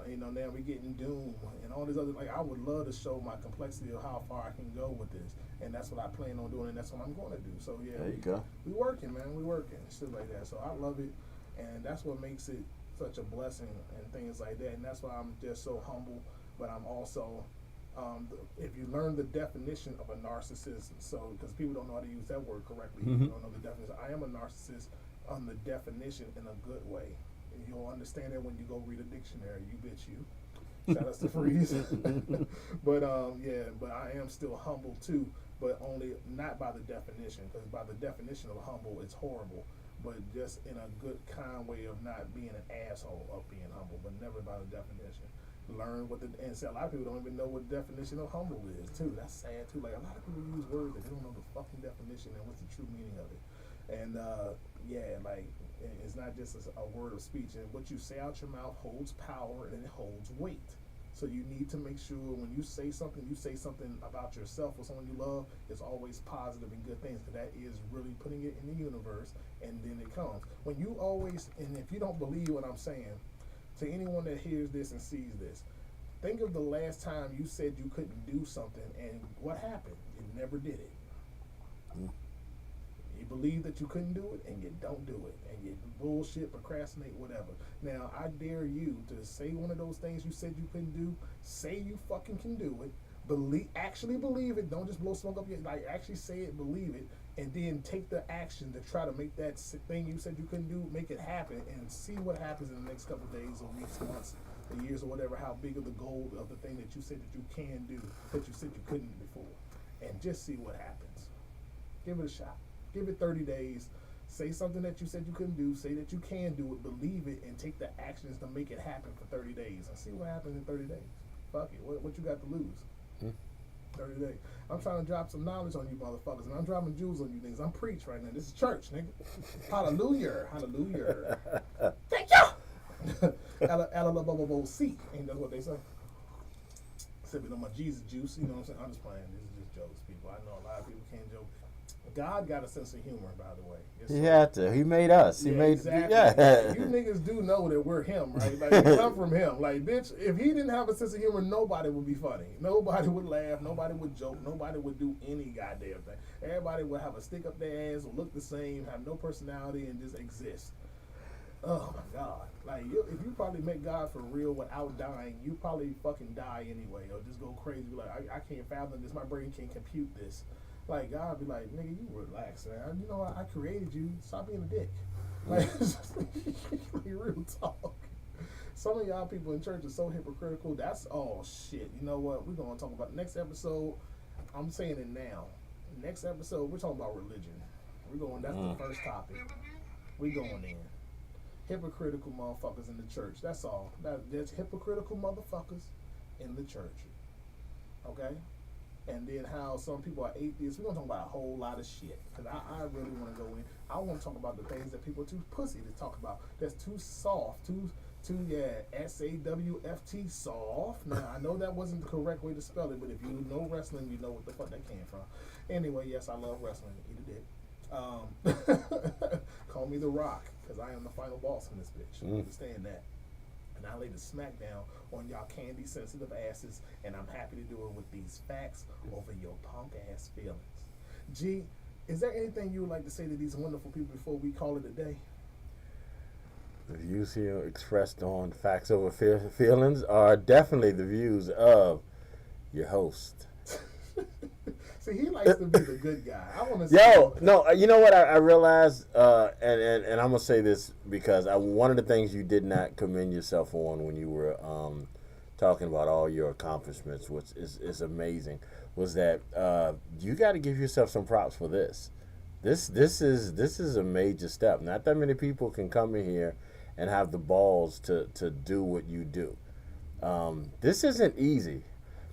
you know, now we're getting Doom and all these other. Like I would love to show my complexity of how far I can go with this, and that's what I plan on doing, and that's what I'm going to do. So yeah, there you go. We working, man. We working shit like that. So I love it, and that's what makes it such a blessing and things like that. And that's why I'm just so humble. But I'm also, if you learn the definition of a narcissist, so because people don't know how to use that word correctly, you don't know the definition. I am a narcissist on the definition in a good way. And you'll understand that when you go read a dictionary. You bitch you. Shout out to Freeze. But yeah, but I am still humble too, but only not by the definition, because by the definition of humble, it's horrible. But just in a good, kind way of not being an asshole of being humble, but never by the definition. Learn what and see, a lot of people don't even know what the definition of humble is too. That's sad too. Like a lot of people use words that they don't know the fucking definition and what's the true meaning of it. And yeah, like it's not just a word of speech. And what you say out your mouth holds power and it holds weight. So you need to make sure when you say something about yourself or someone you love, it's always positive and good things, because that is really putting it in the universe, and then it comes. When you always, and if you don't believe what I'm saying, to anyone that hears this and sees this, think of the last time you said you couldn't do something and what happened? You never did it. You believe that you couldn't do it and you don't do it, and you bullshit, procrastinate, whatever. Now I dare you to say one of those things you said you couldn't do. Say you fucking can do it. Actually believe it. Don't just blow smoke up your, like actually say it, believe it, and then take the action to try to make that thing you said you couldn't do, make it happen, and see what happens in the next couple of days or weeks, months, or years, or whatever, how big of the goal of the thing that you said that you can do, that you said you couldn't before, and just see what happens. Give it a shot. Give it 30 days. Say something that you said you couldn't do, say that you can do it, believe it, and take the actions to make it happen for 30 days, and see what happens in 30 days. Fuck it. What you got to lose? 30 days. I'm trying to drop some knowledge on you motherfuckers, and I'm dropping jewels on you niggas. I'm preach right now. This is church, nigga. Hallelujah. Hallelujah. Thank you. L-L-L-C. Ain't that what they say? Sipping on my Jesus juice. You know what I'm saying? I'm just playing. This is just jokes, people. I know a lot of people can't joke. God got a sense of humor, by the way. He had to. He made us. He made. Exactly. Yeah. You niggas do know that we're him, right? Like we come from him. Like, bitch, if he didn't have a sense of humor, nobody would be funny. Nobody would laugh. Nobody would joke. Nobody would do any goddamn thing. Everybody would have a stick up their ass, or look the same, have no personality, and just exist. Oh my God! Like, if you probably met God for real without dying, you probably fucking die anyway, or just go crazy. Like, I can't fathom this. My brain can't compute this. Like, God be like, nigga, you relax, man. You know, I created you. Stop being a dick. Like, it's just like real talk. Some of y'all people in church are so hypocritical. That's all shit. You know what? We're going to talk about the next episode. I'm saying it now. Next episode, we're talking about religion. That's the first topic. We going in. Hypocritical motherfuckers in the church. That's all. There's hypocritical motherfuckers in the church. Okay? And then how some people are atheists. We're going to talk about a whole lot of shit. Because I really want to go in. I want to talk about the things that people are too pussy to talk about. That's too soft. Too S-A-W-F-T, soft. Now, I know that wasn't the correct way to spell it, but if you know wrestling, you know what the fuck that came from. Anyway, yes, I love wrestling. Eat a dick. Call me the the rock, because I am the final boss in this bitch. Understand that. And I lay the smack down on y'all candy sensitive asses, and I'm happy to do it with these facts over your punk ass feelings. G, is there anything you would like to say to these wonderful people before we call it a day? The views here expressed on Factz Over Feelings are definitely the views of your host. See, he likes to be the good guy. I want to. Yo, no, you know what I realized, and I'm gonna say this because one of the things you did not commend yourself on when you were talking about all your accomplishments, which is amazing, was that you got to give yourself some props for this. This is a major step. Not that many people can come in here and have the balls to do what you do. This isn't easy.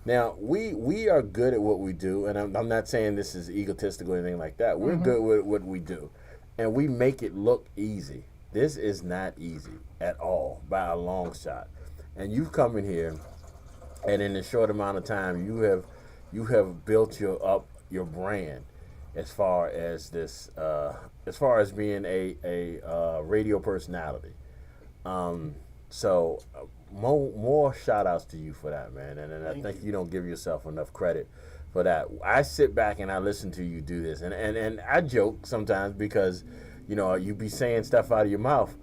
Now, we are good at what we do, and I'm not saying this is egotistical or anything like that. We're good with what we do, and we make it look easy. This is not easy at all, by a long shot. And you've come in here, and in a short amount of time, you have built your brand as far as this, as far as being a radio personality. So more shout outs to you for that, man. And I think you don't give yourself enough credit for that. I sit back and I listen to you do this, and I joke sometimes because, you know, you be saying stuff out of your mouth,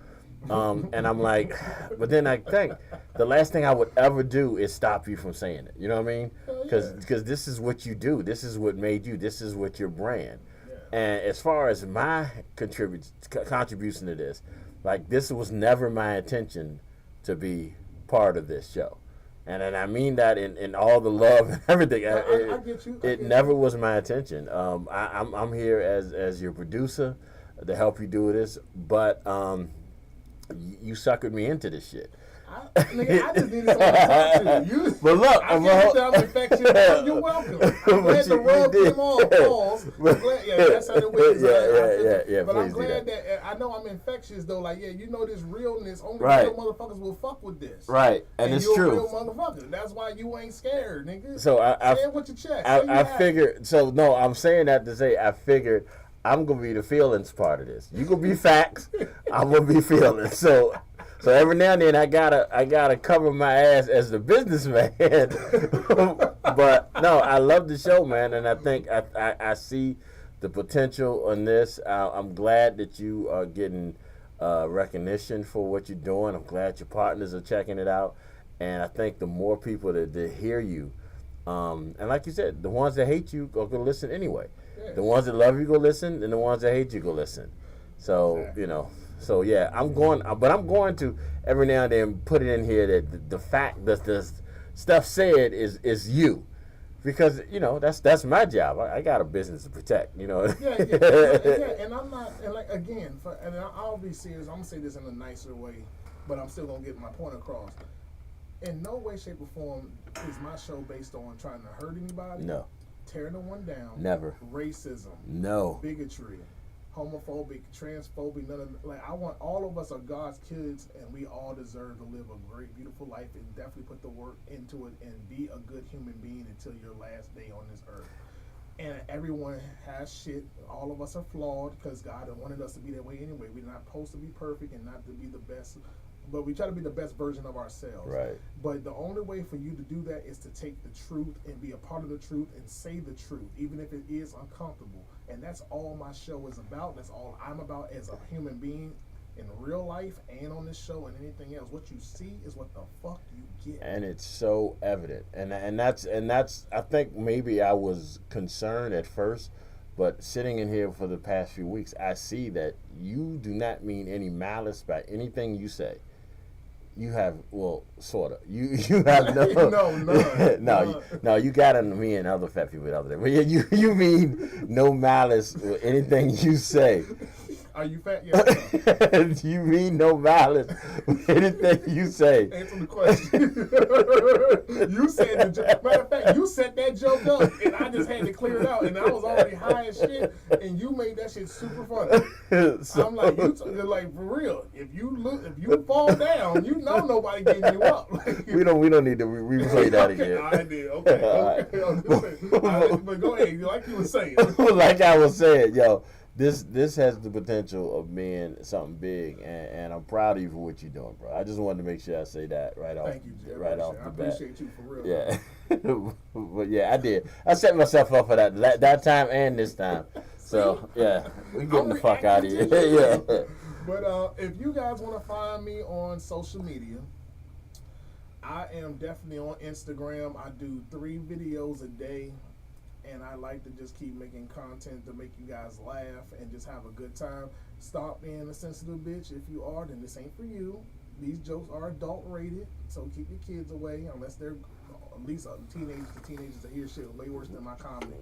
and I'm like, but then I think the last thing I would ever do is stop you from saying it. You know what I mean? Because this is what you do. This is what made you. This is what your brand. Yeah. And as far as my contribution to this, like, this was never my intention to be part of this show, and I mean that in all the love and everything. I get you. It never was my intention. I'm here as your producer to help you do this, but you suckered me into this shit. I just needed someone to talk to you. But look, I can't tell I'm infectious. You're welcome. I'm glad to rub them all balls. That's how the way yeah. But I'm glad that I know I'm infectious though. Like, yeah, you know this realness. Only real motherfuckers will fuck with this. Right, and it's true. You're a real motherfucker. That's why you ain't scared, nigga. So say it with your chest. I figured. So no, I'm saying that to say I figured I'm gonna be the Feelingz part of this. You gonna be Factz. I'm gonna be Feelingz. So every now and then I gotta cover my ass as the businessman. But no, I love the show, man, and I think I see the potential on this. I'm glad that you are getting recognition for what you're doing. I'm glad your partners are checking it out, and I think the more people that hear you, and like you said, the ones that hate you are gonna listen anyway. Yeah. The ones that love you go listen, and the ones that hate you go listen. So exactly. You know. So yeah, I'm going to every now and then put it in here that the fact that the stuff said is you, because you know that's my job. I got a business to protect. You know. Yeah, and I'm not, and like again, and I'll be serious. I'm gonna say this in a nicer way, but I'm still gonna get my point across. In no way, shape, or form is my show based on trying to hurt anybody. No. Tear no one down. Never. Racism. No. Bigotry. Homophobic, transphobic, none of like I want all of us are God's kids, and we all deserve to live a great, beautiful life, and definitely put the work into it and be a good human being until your last day on this earth. And everyone has shit. All of us are flawed because God wanted us to be that way anyway. We're not supposed to be perfect and not to be the best, but we try to be the best version of ourselves. Right. But the only way for you to do that is to take the truth and be a part of the truth and say the truth, even if it is uncomfortable. And that's all my show is about. That's all I'm about as a human being in real life and on this show and anything else. What you see is what the fuck you get. And it's so evident. And that's I think maybe I was concerned at first, but sitting in here for the past few weeks, I see that you do not mean any malice by anything you say. You have, well, sort of. You have no, you got on me and other fat people the other day. But yeah, you mean no malice with anything you say. Are you fat? Yes. You mean no malice with anything you say. Answer the question. You said the joke. Matter of fact, you set that joke up, and I just had to clear it out, and I was already high as shit, and you made that shit super funny. I'm like, like for real. If you fall down, you know nobody getting you up. we don't need to replay that again. I did. Okay. But go ahead. Like you were saying. Like I was saying, yo. this has the potential of being something big, and I'm proud of you for what you're doing, bro. I just wanted to make sure I say that right off. Thank you, Jay. Right off I the bat. appreciate you for real. Yeah. But yeah, I did. I set myself up for that time and this time. So yeah, we getting the fuck out of here. Yeah. But if you guys want to find me on social media, I am definitely on Instagram. I do 3 videos a day, and I like to just keep making content to make you guys laugh and just have a good time. Stop being a sensitive bitch. If you are, then this ain't for you. These jokes are adult rated, so keep your kids away unless they're at least teenagers. The teenagers that hear shit way worse than my comedy.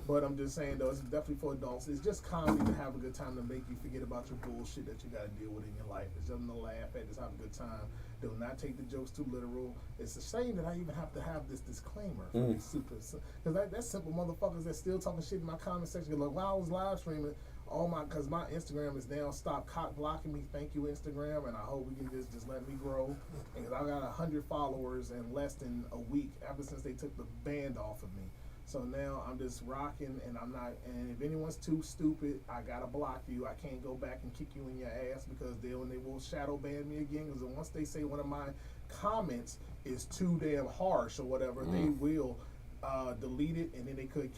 But I'm just saying though, it's definitely for adults. It's just comedy to have a good time, to make you forget about your bullshit that you got to deal with in your life. It's something to laugh at. Just have a good time. Do not take the jokes too literal. It's a shame that I even have to have this disclaimer for these super, because that's simple motherfuckers that still talking shit in my comment section. Like, while I was live streaming, because my Instagram is now stop cock blocking me. Thank you, Instagram, and I hope we can just let me grow. And I got 100 followers in less than a week ever since they took the band off of me. So now I'm just rocking, and I'm not. And if anyone's too stupid, I gotta block you. I can't go back and kick you in your ass, because they will shadow ban me again. Because once they say one of my comments is too damn harsh or whatever, they will delete it, and then they could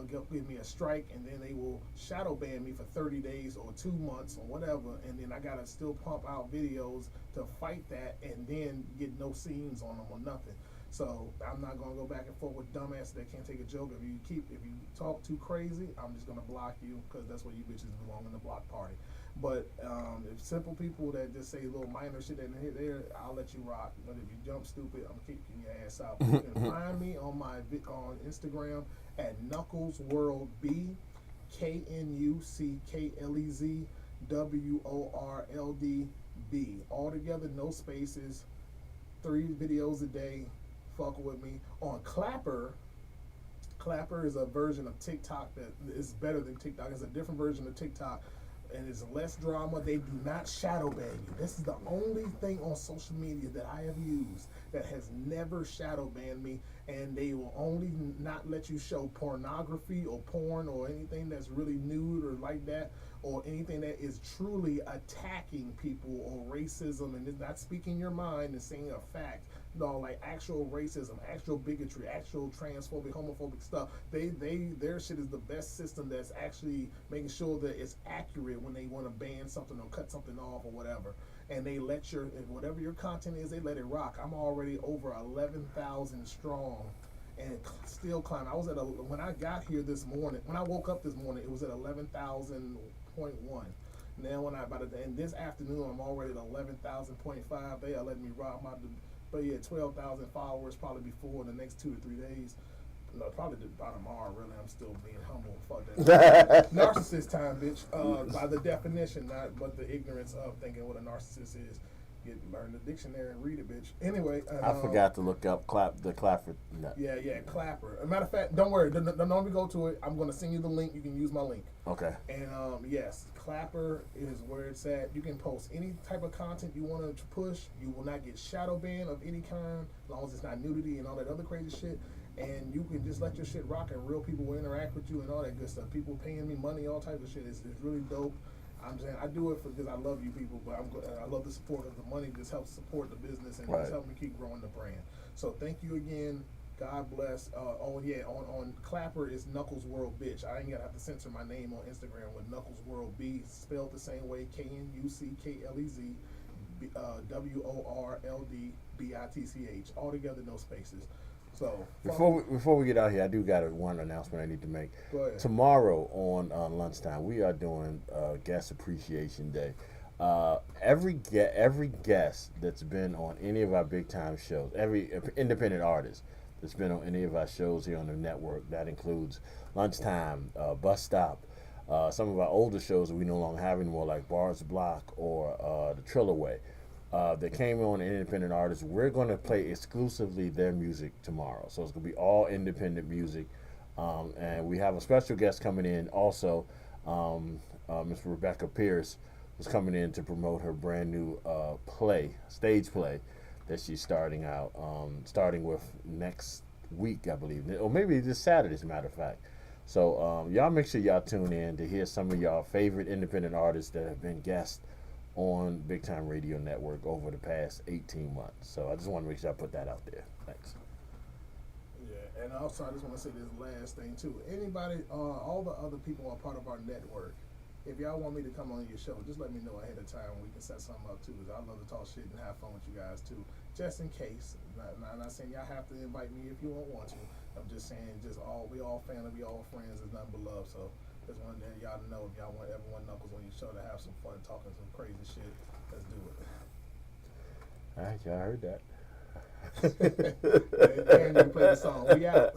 give me a strike, and then they will shadow ban me for 30 days or 2 months or whatever, and then I gotta still pump out videos to fight that, and then get no scenes on them or nothing. So I'm not gonna go back and forth with dumbasses that can't take a joke. If you talk too crazy, I'm just gonna block you, because that's where you bitches belong, in the block party. But if simple people that just say little minor shit in there, I'll let you rock. But if you jump stupid, I'm kicking your ass out. You can find me on on Instagram at Knuckles World B, KNUCKLEZ WORLD B. All together, no spaces. 3 videos a day. Fuck with me. On Clapper. Clapper is a version of TikTok that is better than TikTok. It's a different version of TikTok, and it's less drama. They do not shadow ban you. This is the only thing on social media that I have used that has never shadow banned me, and they will only not let you show pornography or porn or anything that's really nude or like that, or anything that is truly attacking people or racism and is not speaking your mind and saying a fact. No, like actual racism, actual bigotry, actual transphobic, homophobic stuff. Their shit is the best system that's actually making sure that it's accurate when they want to ban something or cut something off or whatever. And they let whatever your content is, they let it rock. I'm already over 11,000 strong, and still climbing. I was when I got here this morning. When I woke up this morning, it was at 11,000.1. Now and this afternoon, I'm already at 11,000.5. They are letting me rock my. But yeah, 12,000 followers probably before the next 2 to 3 days. No, probably by tomorrow. Really, I'm still being humble. Fuck that. Narcissist time, bitch. By the definition, not but the ignorance of thinking what a narcissist is. Learn the dictionary and read it, bitch. Anyway, I forgot to look up Clapper. No. Yeah, Clapper. As a matter of fact, don't worry. Don't we go to it. I'm going to send you the link. You can use my link. Okay. And yes, Clapper is where it's at. You can post any type of content you want to push. You will not get shadow banned of any kind, as long as it's not nudity and all that other crazy shit. And you can just let your shit rock, and real people will interact with you and all that good stuff. People paying me money, all types of shit. It's really dope. I'm saying I do it because I love you people, but I love the support of the money. Just helps support the business and just help me keep growing the brand. So thank you again. God bless. On Clapper is Knuckles World Bitch. I ain't gonna have to censor my name on Instagram with Knuckles World B, spelled the same way, KNUCKLEZ WORLD BITCH. All together, no spaces. So before we get out here, I do got one announcement I need to make. Go ahead. Tomorrow on lunchtime, we are doing Guest Appreciation Day. Every guest that's been on any of our big time shows, every independent artist that's been on any of our shows here on the network, that includes Lunchtime, Bus Stop, some of our older shows that we no longer have anymore, like Bars Block or The Trillaway. That came on independent artists. We're going to play exclusively their music tomorrow. So it's going to be all independent music. And we have a special guest coming in also. Ms. Rebecca Pierce was coming in to promote her brand new stage play that she's starting with next week, I believe. Or maybe this Saturday, as a matter of fact. So y'all make sure y'all tune in to hear some of y'all favorite independent artists that have been guests on Big Time Radio Network over the past 18 months. So I just want to make sure I put that out there. Thanks. Yeah, and also I just want to say this last thing too. Anybody, all the other people who are part of our network, if y'all want me to come on your show, just let me know ahead of time. We can set something up too. Cause I love to talk shit and have fun with you guys too. Just in case. I'm not saying y'all have to invite me if you don't want to. I'm just saying, we all family, we all friends, there's nothing but love. So just want y'all to know if y'all want everyone Knuckles on your show to have some fun talking some crazy shit. Let's do it. All right, y'all heard that. And you play the song. We out.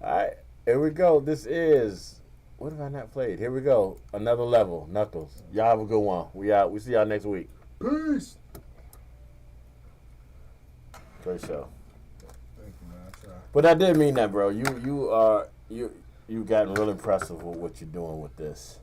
All right, here we go. This is, what have I not played? Here we go. Another level, Knuckles. Y'all have a good one. We out. We see y'all next week. Peace. Great show. Thank you, man. I try. But I did mean that, bro. You gotten real impressive with what you're doing with this.